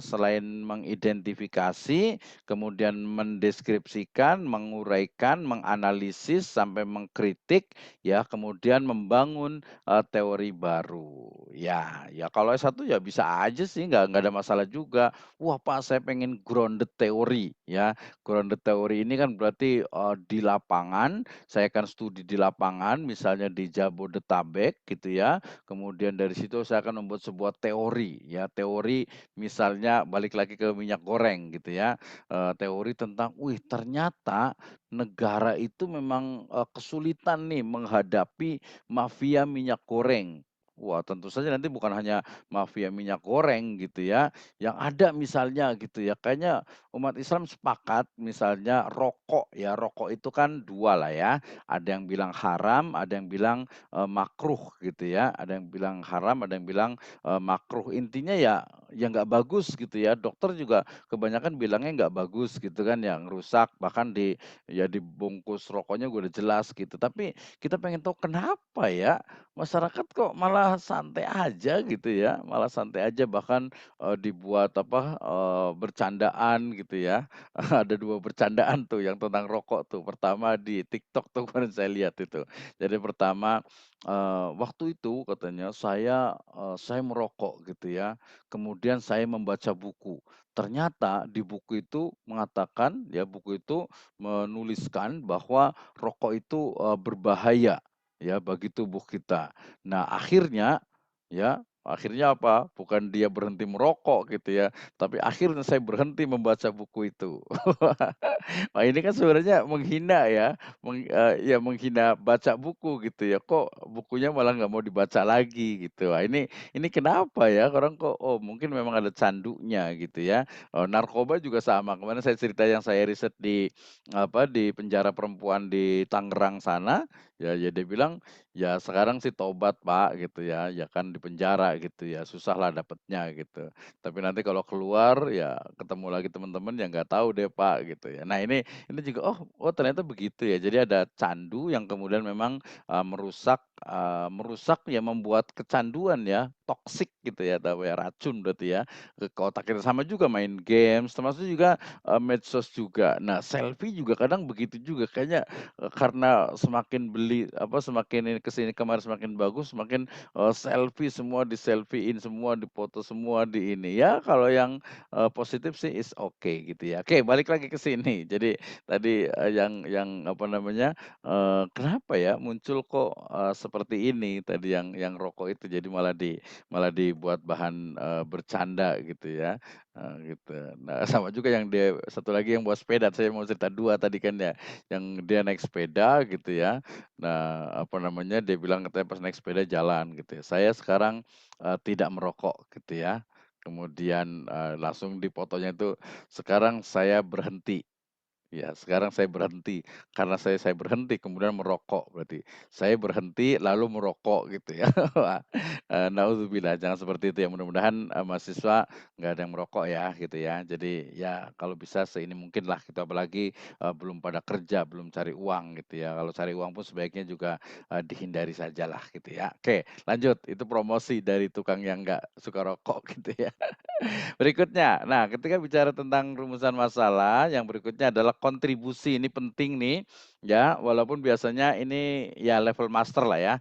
selain mengidentifikasi, kemudian mendeskripsikan, menguraikan, menganalisis, sampai mengkritik, ya kemudian membangun, teori baru. Ya kalau S1 ya bisa aja sih, nggak ada masalah juga. "Wah Pak saya pengen grounded teori," ya. Grounded teori ini kan berarti, di lapangan, saya akan studi di lapangan, misalnya di Jabodetabek gitu ya, kemudian dari situ saya akan membuat sebuah teori, ya teori misalnya balik lagi ke minyak goreng gitu ya, teori tentang, wih ternyata negara itu memang, kesulitan nih menghadapi mafia minyak goreng. Wah tentu saja nanti bukan hanya mafia minyak goreng gitu ya, yang ada misalnya gitu ya, kayaknya umat Islam sepakat misalnya rokok ya, rokok itu kan 2 lah ya, ada yang bilang haram, ada yang bilang, makruh gitu ya, ada yang bilang haram, ada yang bilang, makruh. Intinya ya nggak bagus gitu ya, dokter juga kebanyakan bilangnya nggak bagus gitu kan, yang rusak bahkan ya dibungkus rokoknya gue udah jelas gitu. Tapi kita pengen tahu kenapa ya masyarakat kok malah santai aja gitu ya, malah santai aja bahkan, dibuat bercandaan gitu ya. Ada 2 bercandaan tuh yang tentang rokok tuh, pertama di TikTok tuh kemarin saya lihat itu. Jadi pertama, waktu itu katanya saya merokok gitu ya, kemudian saya membaca buku. Ternyata di buku itu mengatakan ya, buku itu menuliskan bahwa rokok itu, berbahaya ya bagi tubuh kita. Nah akhirnya apa, bukan dia berhenti merokok gitu ya, tapi akhirnya saya berhenti membaca buku itu. Wah, ini kan sebenarnya menghina ya, menghina baca buku gitu ya, kok bukunya malah nggak mau dibaca lagi gitu. Wah, ini kenapa ya, orang kok oh mungkin memang ada candunya gitu ya. Narkoba juga sama, kemarin saya cerita yang saya riset di penjara perempuan di Tangerang sana, ya dia bilang, "Ya sekarang sih tobat Pak," gitu ya kan di penjara gitu ya, susahlah dapetnya gitu. Tapi nanti kalau keluar ya ketemu lagi teman-teman ya nggak tahu deh Pak, gitu ya. Nah ini juga, oh ternyata begitu ya. Jadi ada candu yang kemudian memang, merusak ya membuat kecanduan ya, toksik gitu ya, atau ya racun berarti ya, ke otak kita. Sama juga main games, termasuk juga, medsos juga. Nah selfie juga kadang begitu juga, kayaknya, karena semakin ini ke sini kemari semakin bagus, semakin, selfie semua di-selfie-in semua, dipoto semua di ini. Ya kalau yang positif sih is oke gitu ya. Oke balik lagi ke sini. Jadi tadi, yang kenapa ya muncul kok, seperti ini tadi yang rokok itu, jadi malah dibuat bahan, bercanda gitu ya, gitu. Nah, sama juga yang dia satu lagi yang bawa sepeda, saya mau cerita 2 tadi kan ya, yang dia naik sepeda gitu ya. Nah, apa namanya, dia bilang katanya pas naik sepeda jalan gitu ya, "Saya sekarang, tidak merokok," gitu ya. Kemudian, langsung di fotonya itu, "Sekarang saya berhenti." Ya, sekarang saya berhenti, karena saya berhenti kemudian merokok berarti. Saya berhenti lalu merokok gitu ya. Wah, naudzubillah jangan seperti itu ya, mudah-mudahan, mahasiswa nggak ada yang merokok ya gitu ya. Jadi ya kalau bisa seini mungkinlah gitu, apalagi, belum pada kerja, belum cari uang gitu ya. Kalau cari uang pun sebaiknya juga, dihindari sajalah gitu ya. Oke lanjut, itu promosi dari tukang yang nggak suka rokok gitu ya. Berikutnya, nah ketika bicara tentang rumusan masalah, yang berikutnya adalah kontribusi, ini penting nih, ya, walaupun biasanya ini ya level master lah ya,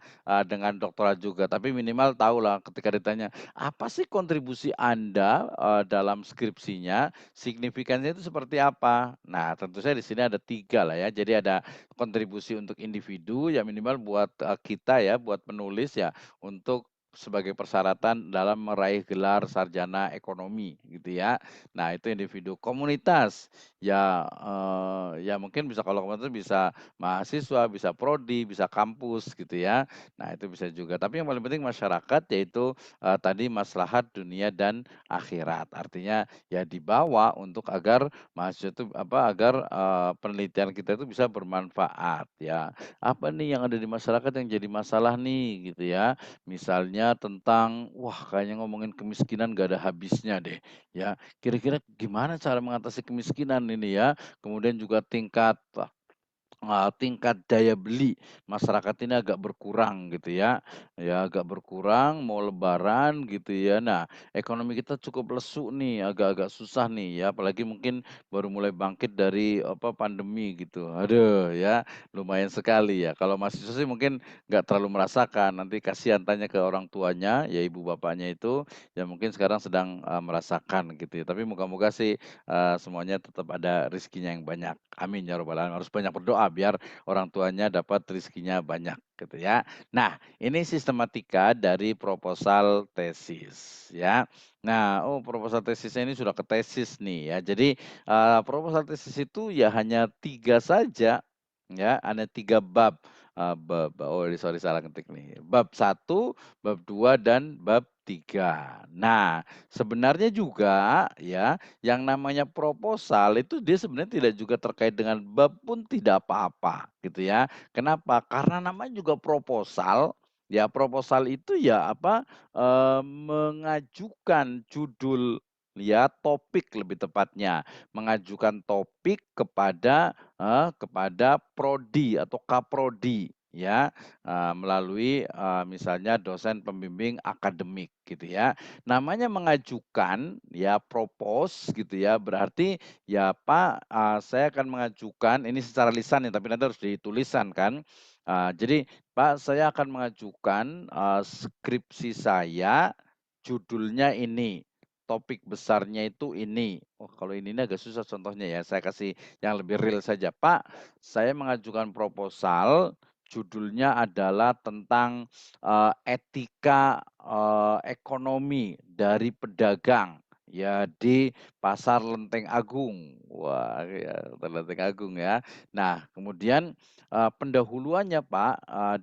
dengan doktorat juga, tapi minimal tahulah ketika ditanya, "Apa sih kontribusi Anda, dalam skripsinya, signifikannya itu seperti apa?" Nah, tentu saja di sini ada 3 lah ya, jadi ada kontribusi untuk individu, ya minimal buat, kita ya, buat penulis ya, untuk sebagai persyaratan dalam meraih gelar sarjana ekonomi gitu ya. Nah itu individu. Komunitas, ya, ya mungkin bisa kalau komunitas bisa mahasiswa, bisa prodi, bisa kampus gitu ya. Nah itu bisa juga, tapi yang paling penting masyarakat yaitu, tadi maslahat dunia dan akhirat. Artinya ya dibawa untuk agar mahasiswa itu apa, agar, penelitian kita itu bisa bermanfaat ya. Apa nih yang ada di masyarakat yang jadi masalah nih gitu ya. Misalnya tentang, wah kayaknya ngomongin kemiskinan gak ada habisnya deh, ya. Kira-kira gimana cara mengatasi kemiskinan ini ya? Kemudian juga tingkat daya beli masyarakat ini agak berkurang gitu ya, ya agak berkurang, mau lebaran gitu ya. Nah, ekonomi kita cukup lesu nih, agak-agak susah nih ya, apalagi mungkin baru mulai bangkit dari apa, pandemi gitu. Aduh ya, lumayan sekali ya. Kalau mahasiswa sih mungkin nggak terlalu merasakan, nanti kasihan tanya ke orang tuanya, ya ibu bapaknya itu, ya mungkin sekarang sedang, merasakan gitu ya. Tapi moga-moga sih, semuanya tetap ada rezekinya yang banyak. Amin ya robbal alamin. Harus banyak berdoa biar orang tuanya dapat rezekinya banyak gitu ya. Nah, ini sistematika dari proposal tesis ya. Nah, oh proposal tesisnya ini sudah ke tesis nih ya. Jadi, proposal tesis itu ya hanya 3 saja ya, hanya 3 bab, oh sorry salah ngetik nih. Bab 1, bab 2, dan bab 3. Nah, sebenarnya juga ya yang namanya proposal itu dia sebenarnya tidak juga terkait dengan bab pun tidak apa-apa gitu ya. Kenapa? Karena namanya juga proposal, ya proposal itu ya apa, mengajukan judul ya, topik lebih tepatnya, mengajukan topik kepada prodi atau kaprodi ya, melalui, misalnya dosen pembimbing akademik gitu ya. Namanya mengajukan, ya propose gitu ya, berarti ya Pak, saya akan mengajukan ini secara lisan ya, tapi nanti harus ditulisan kan. Jadi, "Pak, saya akan mengajukan, skripsi saya judulnya ini, topik besarnya itu ini." Oh, kalau ini agak susah contohnya ya, saya kasih yang lebih real saja. "Pak, saya mengajukan proposal, judulnya adalah tentang, etika, ekonomi dari pedagang, ya di Pasar Lenteng Agung." Wah, ya Lenteng Agung ya. Nah, kemudian, pendahuluannya Pak,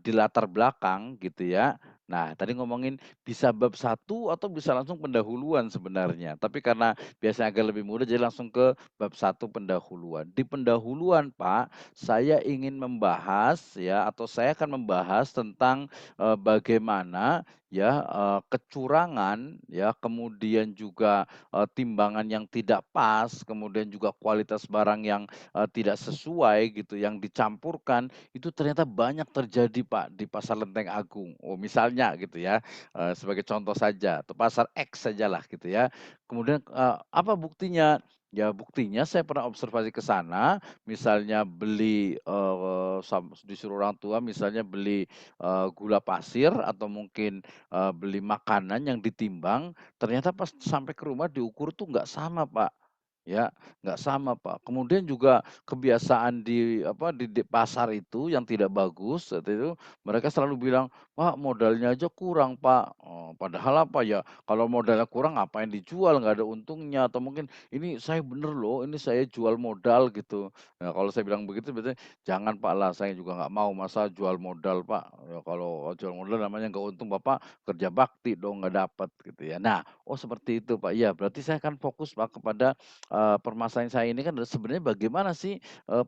di latar belakang gitu ya. Nah, tadi ngomongin bisa bab 1 atau bisa langsung pendahuluan sebenarnya, tapi karena biasanya agak lebih mudah jadi langsung ke bab 1 pendahuluan. Di pendahuluan Pak, saya ingin membahas ya atau saya akan membahas tentang, bagaimana ya, kecurangan ya, kemudian juga, timbangan yang tidak pas, kemudian juga kualitas barang yang, tidak sesuai gitu, yang dicampurkan, itu ternyata banyak terjadi Pak di Pasar Lenteng Agung. Oh misalnya gitu ya, sebagai contoh saja, atau pasar X sajalah gitu ya. Kemudian, apa buktinya? Ya buktinya saya pernah observasi ke sana, misalnya beli, disuruh orang tua misalnya beli, gula pasir atau mungkin, beli makanan yang ditimbang, ternyata pas sampai ke rumah diukur tuh nggak sama, Pak. ya, nggak sama, Pak. Kemudian juga kebiasaan di pasar itu yang tidak bagus, seperti itu, mereka selalu bilang, "Pak, modalnya aja kurang, Pak." Padahal apa ya, kalau modalnya kurang ngapain dijual, nggak ada untungnya, atau mungkin, "Ini saya bener loh, ini saya jual modal," gitu. Nah, kalau saya bilang begitu biasanya, "Jangan, Pak, lah, saya juga nggak mau, masa jual modal, Pak? Ya kalau jual modal namanya nggak untung, Bapak kerja bakti dong, nggak dapat," gitu ya. Nah, oh seperti itu, Pak. Iya, berarti saya akan fokus, Pak, kepada permasalahan saya ini kan adalah sebenarnya bagaimana sih,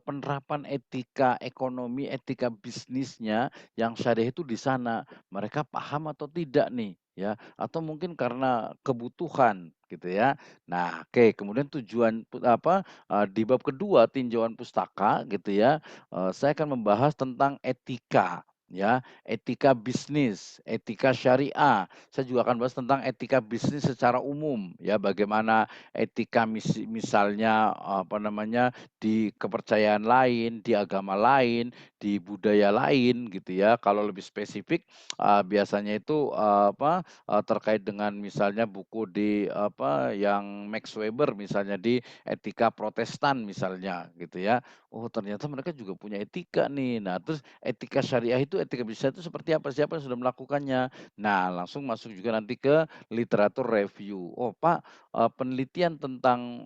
penerapan etika ekonomi, etika bisnisnya yang syariah itu di sana. Mereka paham atau tidak nih, ya, atau mungkin karena kebutuhan gitu ya. Nah, oke, kemudian tujuan di bab kedua tinjauan pustaka gitu ya, saya akan membahas tentang etika, ya, etika bisnis, etika syariah. Saya juga akan bahas tentang etika bisnis secara umum, ya, bagaimana etika misalnya, di kepercayaan lain, di agama lain, di budaya lain gitu ya. Kalau lebih spesifik, biasanya itu, terkait dengan misalnya buku yang Max Weber misalnya di Etika Protestan misalnya gitu ya. Oh ternyata mereka juga punya etika nih. Nah terus etika syariah itu, etika bisnis itu seperti apa? Siapa yang sudah melakukannya? Nah langsung masuk juga nanti ke literatur review. Oh Pak, penelitian tentang,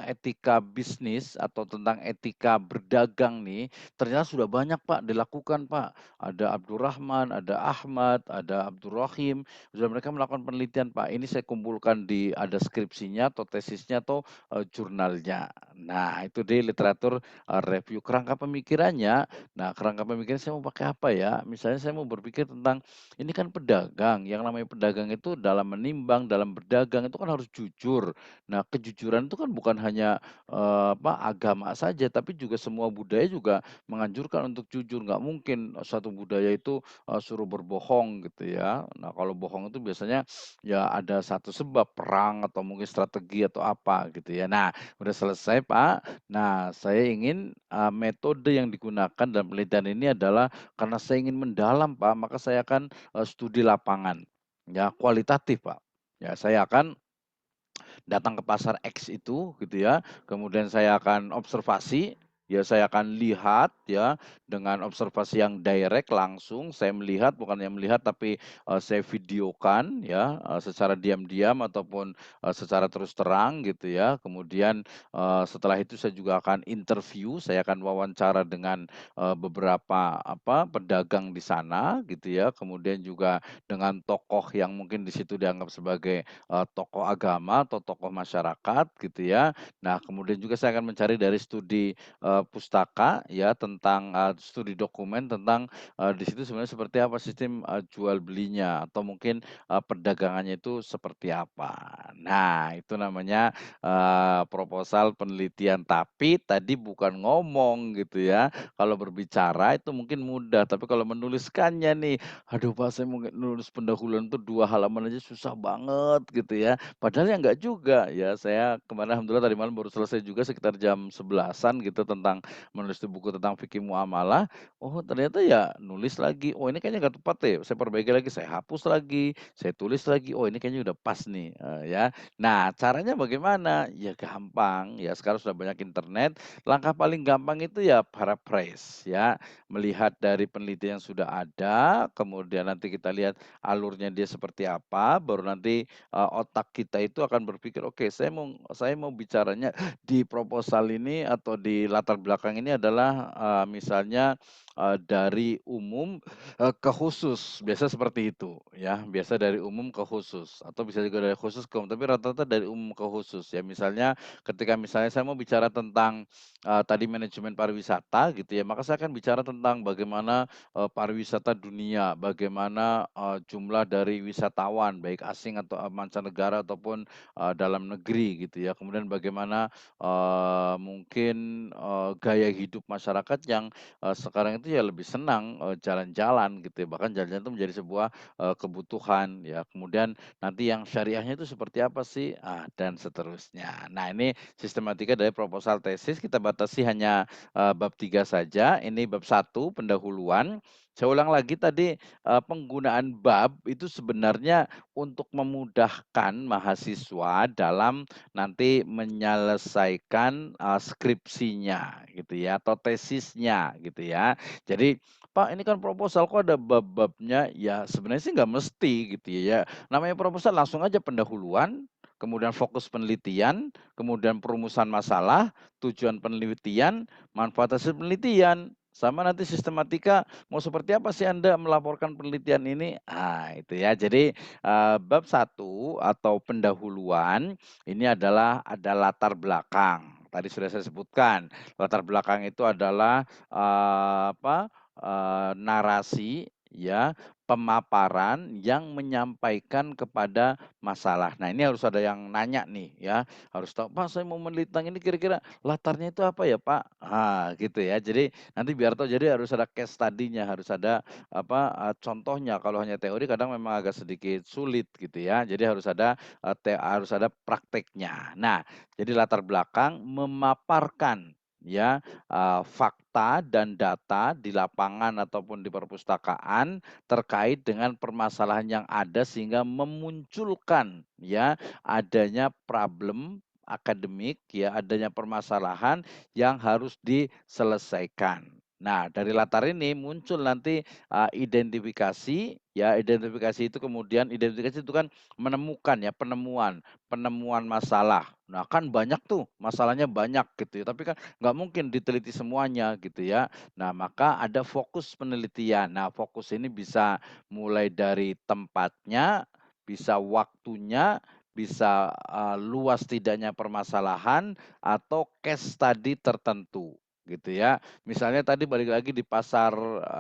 etika bisnis atau tentang etika berdagang nih, ternyata sudah banyak Pak dilakukan Pak. Ada Abdurrahman, ada Ahmad, ada Abdurrahim, sudah mereka melakukan penelitian Pak. Ini saya kumpulkan ada skripsinya atau tesisnya atau, jurnalnya. Nah itu di literatur, review. Kerangka pemikirannya, nah kerangka pemikiran saya mau pakai apa ya, misalnya saya mau berpikir tentang, ini kan pedagang, yang namanya pedagang itu dalam menimbang, dalam berdagang itu kan harus jujur. Nah, kejujuran itu kan bukan hanya, agama saja, tapi juga semua budaya juga menganjurkan untuk jujur. Nggak mungkin satu budaya itu, suruh berbohong gitu ya. Nah, kalau bohong itu biasanya ya ada satu sebab, perang atau mungkin strategi atau apa gitu ya. Nah, udah selesai, Pak. Nah, saya ingin, metode yang digunakan dalam penelitian ini adalah karena saya ingin mendalam, Pak, maka saya akan studi lapangan, ya kualitatif, Pak. Ya saya akan datang ke pasar X itu gitu ya, kemudian saya akan observasi, ya saya akan lihat ya, dengan observasi yang direct langsung saya melihat, bukannya melihat tapi, saya videokan ya, secara diam-diam ataupun, secara terus terang gitu ya. Kemudian, setelah itu saya juga akan interview, saya akan wawancara dengan, beberapa pedagang di sana gitu ya. Kemudian juga dengan tokoh yang mungkin di situ dianggap sebagai tokoh agama atau tokoh masyarakat gitu ya. Nah kemudian juga saya akan mencari dari studi, pustaka ya tentang, studi dokumen tentang, di situ sebenarnya seperti apa sistem, jual belinya atau mungkin, perdagangannya itu seperti apa. Nah itu namanya, proposal penelitian, tapi tadi bukan ngomong gitu ya. Kalau berbicara itu mungkin mudah, tapi kalau menuliskannya nih, aduh Pak, saya mau nulis pendahuluan tuh 2 halaman aja susah banget gitu ya. Padahal ya enggak juga, ya saya kemarin alhamdulillah tadi malam baru selesai juga sekitar jam 11-an gitu tentang menulis di buku tentang fikih muamalah. Oh ternyata ya nulis lagi, oh ini kayaknya nggak tepat deh, saya perbaiki lagi, saya hapus lagi, saya tulis lagi, oh ini kayaknya udah pas nih, ya. Nah caranya bagaimana? Ya gampang, ya sekarang sudah banyak internet, langkah paling gampang itu ya paraphrase ya. Melihat dari penelitian yang sudah ada, kemudian nanti kita lihat alurnya dia seperti apa, baru nanti, otak kita itu akan berpikir, "Oke, saya mau bicaranya di proposal ini atau di latar belakang ini adalah, misalnya, dari umum, ke khusus." Biasa seperti itu ya, biasa dari umum ke khusus atau bisa juga dari khusus ke umum, tapi rata-rata dari umum ke khusus ya. Misalnya ketika misalnya saya mau bicara tentang tadi manajemen pariwisata gitu ya, maka saya akan bicara tentang bagaimana, pariwisata dunia, bagaimana, jumlah dari wisatawan baik asing atau, mancanegara ataupun, dalam negeri gitu ya. Kemudian bagaimana, mungkin, gaya hidup masyarakat yang, sekarang itu ya lebih senang, jalan-jalan gitu ya, bahkan jalan-jalan itu menjadi sebuah, kebutuhan ya. Kemudian nanti yang syariahnya itu seperti apa sih? Dan seterusnya. Nah ini sistematika dari proposal tesis kita batasi hanya, bab 3 saja. Ini bab 1 pendahuluan, Saya ulang lagi tadi, penggunaan bab itu sebenarnya untuk memudahkan mahasiswa dalam nanti menyelesaikan, skripsinya gitu ya, atau tesisnya gitu ya. Jadi, "Pak, ini kan proposal kok ada bab-babnya?" Ya sebenarnya sih nggak mesti gitu ya. Namanya proposal langsung aja pendahuluan, kemudian fokus penelitian, kemudian perumusan masalah, tujuan penelitian, manfaat hasil penelitian, sama nanti sistematika mau seperti apa sih Anda melaporkan penelitian ini? Ah, itu ya. Jadi, bab satu atau pendahuluan ini adalah ada latar belakang. Tadi sudah saya sebutkan, latar belakang itu adalah, narasi ya, pemaparan yang menyampaikan kepada masalah. Nah, ini harus ada yang nanya nih ya, harus tahu, "Pak, saya mau meneliti tentang ini kira-kira latarnya itu apa ya, Pak?" Ah, gitu ya. Jadi nanti biar tahu, jadi harus ada case study-nya, harus ada contohnya. Kalau hanya teori kadang memang agak sedikit sulit gitu ya. Jadi harus ada prakteknya. Nah, jadi latar belakang memaparkan ya, fakta dan data di lapangan ataupun di perpustakaan terkait dengan permasalahan yang ada sehingga memunculkan ya, adanya problem akademik ya, adanya permasalahan yang harus diselesaikan. Nah, dari latar ini muncul nanti, identifikasi, ya identifikasi itu kemudian identifikasi itu kan menemukan ya, penemuan masalah. Nah, kan banyak tuh, masalahnya banyak gitu ya, tapi kan nggak mungkin diteliti semuanya gitu ya. Nah, maka ada fokus penelitian. Nah, fokus ini bisa mulai dari tempatnya, bisa waktunya, bisa, luas tidaknya permasalahan, atau case study tertentu, gitu ya. Misalnya tadi balik lagi di pasar,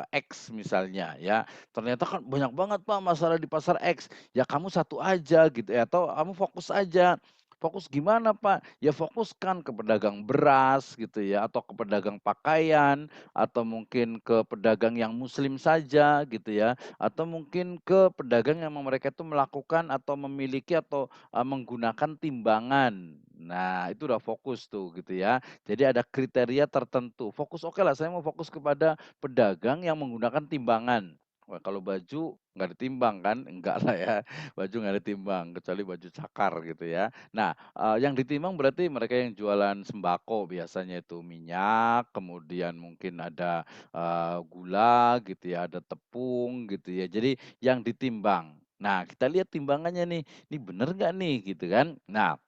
X misalnya ya, ternyata kan banyak banget Pak masalah di pasar X, ya kamu satu aja gitu ya, atau kamu fokus aja. Fokus gimana Pak? Ya fokuskan ke pedagang beras gitu ya, atau ke pedagang pakaian, atau mungkin ke pedagang yang muslim saja gitu ya, atau mungkin ke pedagang yang memang mereka itu melakukan atau memiliki atau, menggunakan timbangan. Nah, itu udah fokus tuh gitu ya. Jadi ada kriteria tertentu. Fokus, oke lah, saya mau fokus kepada pedagang yang menggunakan timbangan. Wah, kalau baju nggak ditimbang kan? Enggak lah ya, baju nggak ditimbang, kecuali baju cakar gitu ya. Nah, yang ditimbang berarti mereka yang jualan sembako biasanya itu minyak, kemudian mungkin ada, gula gitu ya, ada tepung gitu ya. Jadi yang ditimbang. Nah, kita lihat timbangannya nih, ini bener nggak nih gitu kan. Nah,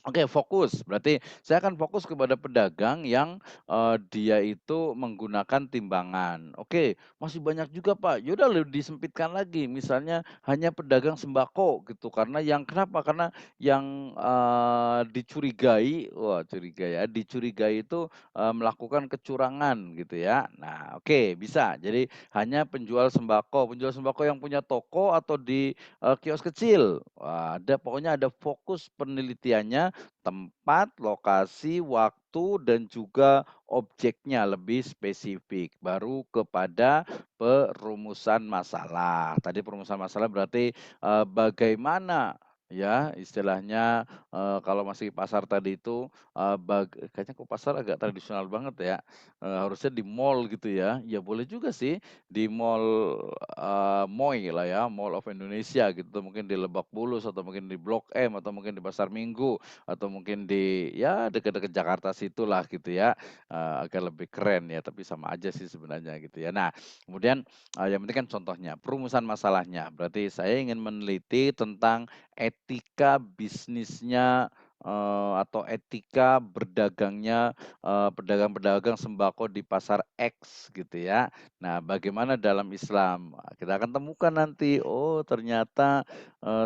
oke, fokus. Berarti saya akan fokus kepada pedagang yang, dia itu menggunakan timbangan. Oke, masih banyak juga, Pak. Ya udah disempitkan lagi, misalnya hanya pedagang sembako gitu, karena yang kenapa? Karena yang, dicurigai, wah curigai ya, dicurigai itu, melakukan kecurangan gitu ya. Nah, oke, bisa. Jadi hanya penjual sembako yang punya toko atau di, kios kecil. Wah, pokoknya ada fokus penelitiannya, tempat, lokasi, waktu, dan juga objeknya lebih spesifik, baru kepada perumusan masalah. Tadi perumusan masalah berarti, bagaimana ya istilahnya, kalau masih pasar tadi itu, kayaknya kok pasar agak tradisional banget ya, harusnya di mall gitu ya. Ya boleh juga sih di mall, MOI lah ya, Mall of Indonesia gitu, mungkin di Lebak Bulus atau mungkin di Blok M atau mungkin di Pasar Minggu atau mungkin di ya dekat-dekat Jakarta situlah gitu ya, agak lebih keren ya, tapi sama aja sih sebenarnya gitu ya. Nah, kemudian, yang penting kan contohnya, perumusan masalahnya. Berarti saya ingin meneliti tentang etika bisnisnya, atau etika berdagangnya, pedagang-pedagang sembako di pasar X gitu ya. Nah, bagaimana dalam Islam? Kita akan temukan nanti, oh ternyata,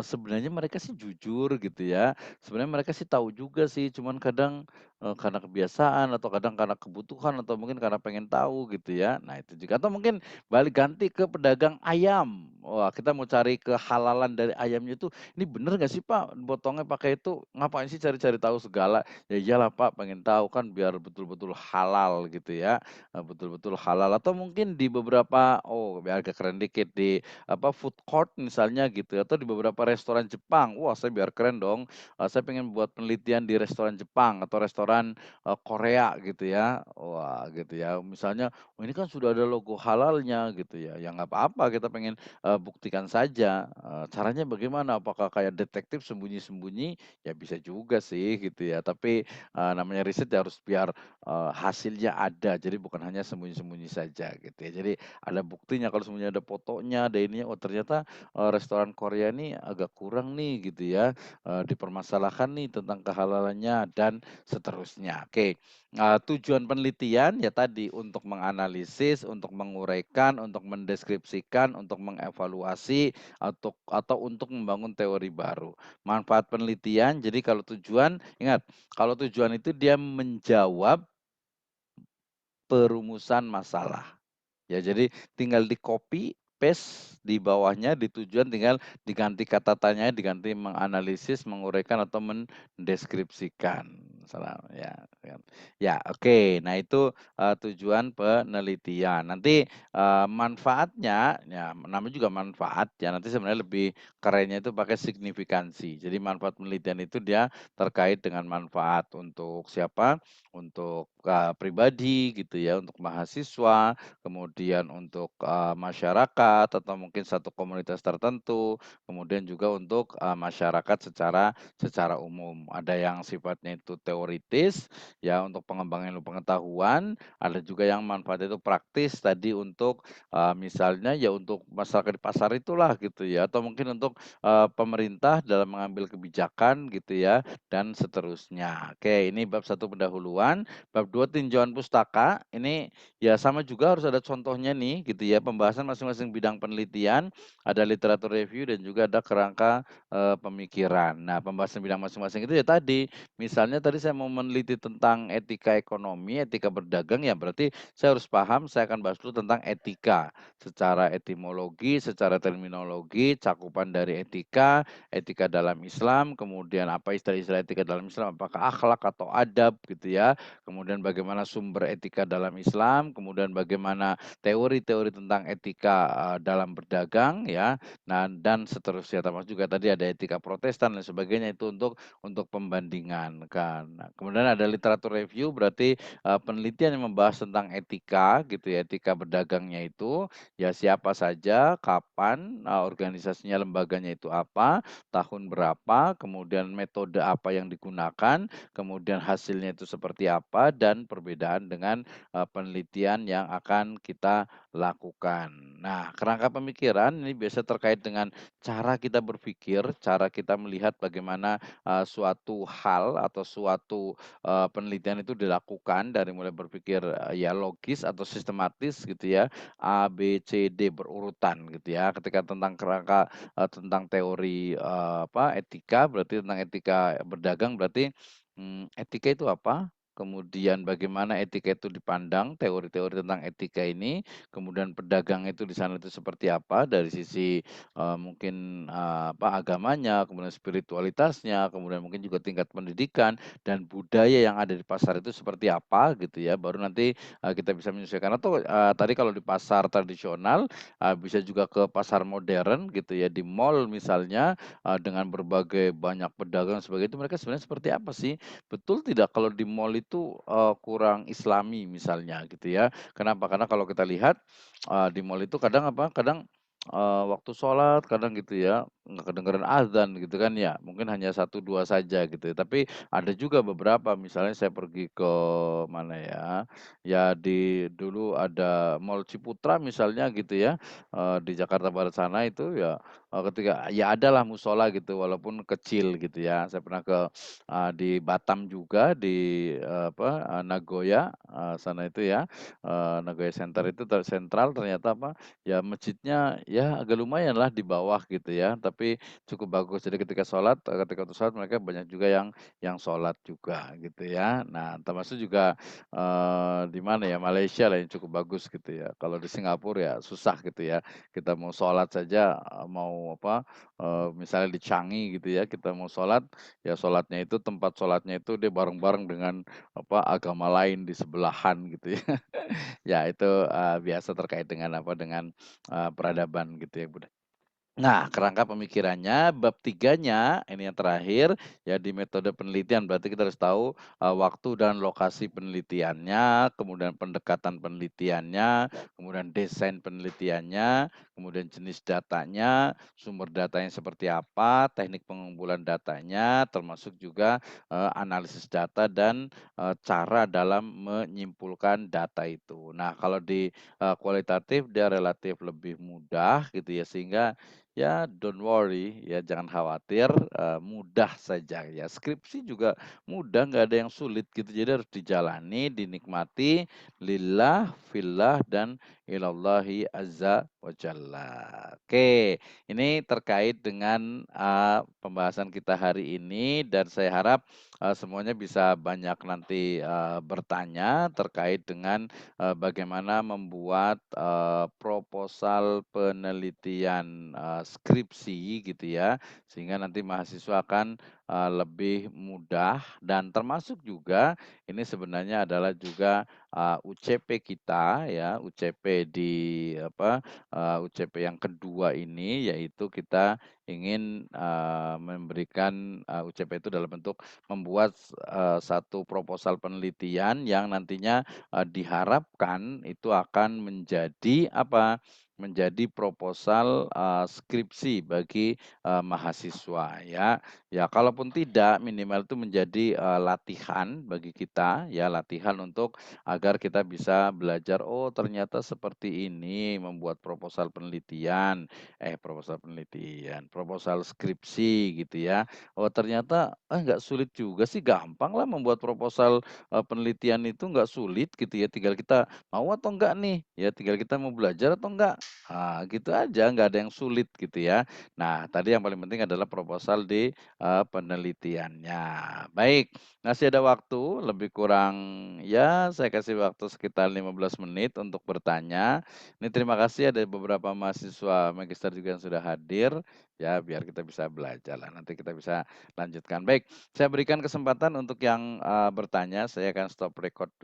sebenarnya mereka sih jujur gitu ya. Sebenarnya mereka sih tahu juga sih, cuman kadang, karena kebiasaan atau kadang karena kebutuhan atau mungkin karena pengen tahu gitu ya. Nah itu juga, atau mungkin balik ganti ke pedagang ayam. Wah, kita mau cari kehalalan dari ayamnya itu, "Ini bener nggak sih Pak, potongnya pakai itu? Ngapain sih cari-cari tahu segala?" "Ya iyalah Pak, pengen tahu kan biar betul-betul halal," gitu ya, betul-betul halal. Atau mungkin di beberapa, oh biar agak keren dikit, di food court misalnya gitu ya, atau di beberapa restoran Jepang. Wah, saya biar keren dong, saya pengen buat penelitian di restoran Jepang atau restoran restoran, Korea gitu ya. Wah gitu ya, misalnya, "Oh ini kan sudah ada logo halalnya," gitu ya. Ya nggak apa-apa kita pengen, buktikan saja, caranya bagaimana? Apakah kayak detektif sembunyi-sembunyi? Ya bisa juga sih gitu ya, tapi, namanya riset ya harus biar, hasilnya ada, jadi bukan hanya sembunyi-sembunyi saja gitu ya. Jadi ada buktinya kalau semuanya ada fotonya, ada ininya, oh ternyata, restoran Korea ini agak kurang nih gitu ya, dipermasalahkan nih tentang kehalalannya dan seterusnya. Oke, tujuan penelitian ya tadi untuk menganalisis, untuk menguraikan, untuk mendeskripsikan, untuk mengevaluasi, atau untuk membangun teori baru. Manfaat penelitian, jadi kalau tujuan ingat, kalau tujuan itu dia menjawab perumusan masalah. Ya, jadi tinggal di-copy, paste di bawahnya, di tujuan tinggal diganti kata tanya, diganti menganalisis, menguraikan, atau mendeskripsikan. Salah ya kan. Ya, oke. Nah itu, tujuan penelitian. Nanti, manfaatnya, ya namanya juga manfaat ya, nanti sebenarnya lebih kerennya itu pakai signifikansi. Jadi manfaat penelitian itu dia terkait dengan manfaat untuk siapa, untuk, pribadi gitu ya, untuk mahasiswa, kemudian untuk, masyarakat atau mungkin satu komunitas tertentu, kemudian juga untuk, masyarakat secara secara umum. Ada yang sifatnya itu teoritis, ya untuk pengembangan ilmu pengetahuan, ada juga yang manfaatnya itu praktis tadi untuk, misalnya ya untuk masyarakat di pasar itulah gitu ya, atau mungkin untuk, pemerintah dalam mengambil kebijakan gitu ya, dan seterusnya. Oke, ini bab satu pendahuluan. Bab 2 tinjauan pustaka, ini ya sama juga harus ada contohnya nih gitu ya, pembahasan masing-masing bidang penelitian, ada literatur review dan juga ada kerangka, pemikiran. Nah, pembahasan bidang masing-masing itu ya tadi, misalnya tadi saya mau meneliti tentang etika ekonomi, etika berdagang, ya berarti saya harus paham, saya akan bahas dulu tentang etika, secara etimologi, secara terminologi, cakupan dari etika, etika dalam Islam, kemudian apa istilah-istilah etika dalam Islam, apakah akhlak atau adab gitu ya, kemudian bagaimana sumber etika dalam Islam, kemudian bagaimana teori-teori tentang etika, dalam berdagang ya, nah dan seterusnya, termasuk juga tadi ada etika Protestan dan sebagainya itu untuk pembandingan kan. Nah, kemudian ada literatur review berarti, penelitian yang membahas tentang etika gitu ya, etika berdagangnya itu, ya siapa saja, kapan, organisasinya, lembaganya itu apa, tahun berapa, kemudian metode apa yang digunakan, kemudian hasilnya itu seperti apa, dan perbedaan dengan, penelitian yang akan kita lakukan. Nah, kerangka pemikiran ini biasa terkait dengan cara kita berpikir, cara kita melihat bagaimana, suatu hal atau suatu, penelitian itu dilakukan dari mulai berpikir, ya logis atau sistematis gitu ya, A, B, C, D berurutan gitu ya. Ketika tentang kerangka, tentang teori, etika berarti tentang etika berdagang berarti, etika itu apa? Kemudian bagaimana etika itu dipandang, teori-teori tentang etika ini, kemudian pedagang itu di sana itu seperti apa dari sisi, mungkin, agamanya, kemudian spiritualitasnya, kemudian mungkin juga tingkat pendidikan dan budaya yang ada di pasar itu seperti apa gitu ya, baru nanti, kita bisa menyesuaikan atau, tadi kalau di pasar tradisional, bisa juga ke pasar modern gitu ya, di mall misalnya, dengan berbagai banyak pedagang sebagainya itu mereka sebenarnya seperti apa sih? Betul tidak kalau di mall itu, kurang islami misalnya gitu ya. Kenapa? Karena kalau kita lihat, di mall itu kadang apa, kadang, waktu sholat kadang gitu ya, nggak kedengeran azan gitu kan ya, mungkin hanya satu 2 saja gitu ya. Tapi ada juga beberapa, misalnya saya pergi ke mana ya, ya di dulu ada Mall Ciputra misalnya gitu ya, di Jakarta Barat sana itu ya, ketika ya adalah musola gitu walaupun kecil gitu ya. Saya pernah ke, di Batam juga di, Nagoya, sana itu ya, Nagoya Center itu sentral ternyata apa, ya masjidnya ya agak lumayan lah di bawah gitu ya, tapi cukup bagus. Jadi ketika sholat, ketika untuk sholat mereka banyak juga yang sholat juga gitu ya. Nah termasuk juga, di mana ya, Malaysia lah yang cukup bagus gitu ya. Kalau di Singapura ya susah gitu ya, kita mau sholat saja, mau apa, misalnya di Changi gitu ya, kita mau sholat, ya sholatnya itu tempat sholatnya itu dia bareng-bareng dengan agama lain di sebelahan gitu ya. Ya itu, biasa terkait dengan apa, dengan, peradaban gitu ya, Nah, kerangka pemikirannya, bab tiganya, ini yang terakhir, ya di metode penelitian. Berarti kita harus tahu, waktu dan lokasi penelitiannya, kemudian pendekatan penelitiannya, kemudian desain penelitiannya, kemudian jenis datanya, sumber datanya seperti apa, teknik pengumpulan datanya, termasuk juga, analisis data dan, cara dalam menyimpulkan data itu. Nah, kalau di, kualitatif dia relatif lebih mudah gitu ya, sehingga ya don't worry, ya jangan khawatir, mudah saja ya. Skripsi juga mudah, nggak ada yang sulit gitu. Jadi harus dijalani, dinikmati, lillah, fillah, dan ilallahi azza wa jalla. Oke, ini terkait dengan, pembahasan kita hari ini dan saya harap, semuanya bisa banyak nanti, bertanya terkait dengan bagaimana membuat, proposal penelitian, skripsi gitu ya, sehingga nanti mahasiswa akan, lebih mudah dan termasuk juga ini sebenarnya adalah juga, UCP kita ya, UCP di apa, UCP yang kedua ini yaitu kita ingin, memberikan, UCP itu dalam bentuk membuat, satu proposal penelitian yang nantinya diharapkan itu akan menjadi apa, menjadi proposal, skripsi bagi, mahasiswa ya. Ya kalaupun tidak minimal itu menjadi, latihan bagi kita ya, latihan untuk agar kita bisa belajar, oh ternyata seperti ini membuat proposal penelitian, proposal skripsi gitu ya. Oh ternyata, nggak sulit juga sih, gampang lah membuat proposal penelitian itu nggak sulit gitu ya, tinggal kita mau atau enggak nih, ya tinggal kita mau belajar atau enggak. Gitu aja, nggak ada yang sulit gitu ya. Nah, tadi yang paling penting adalah proposal di, penelitiannya. Baik, masih ada waktu lebih kurang ya saya kasih waktu sekitar 15 menit untuk bertanya. Ini terima kasih ada beberapa mahasiswa magister juga yang sudah hadir, ya biar kita bisa belajar lah, nanti kita bisa lanjutkan. Baik, saya berikan kesempatan untuk yang, bertanya, saya akan stop record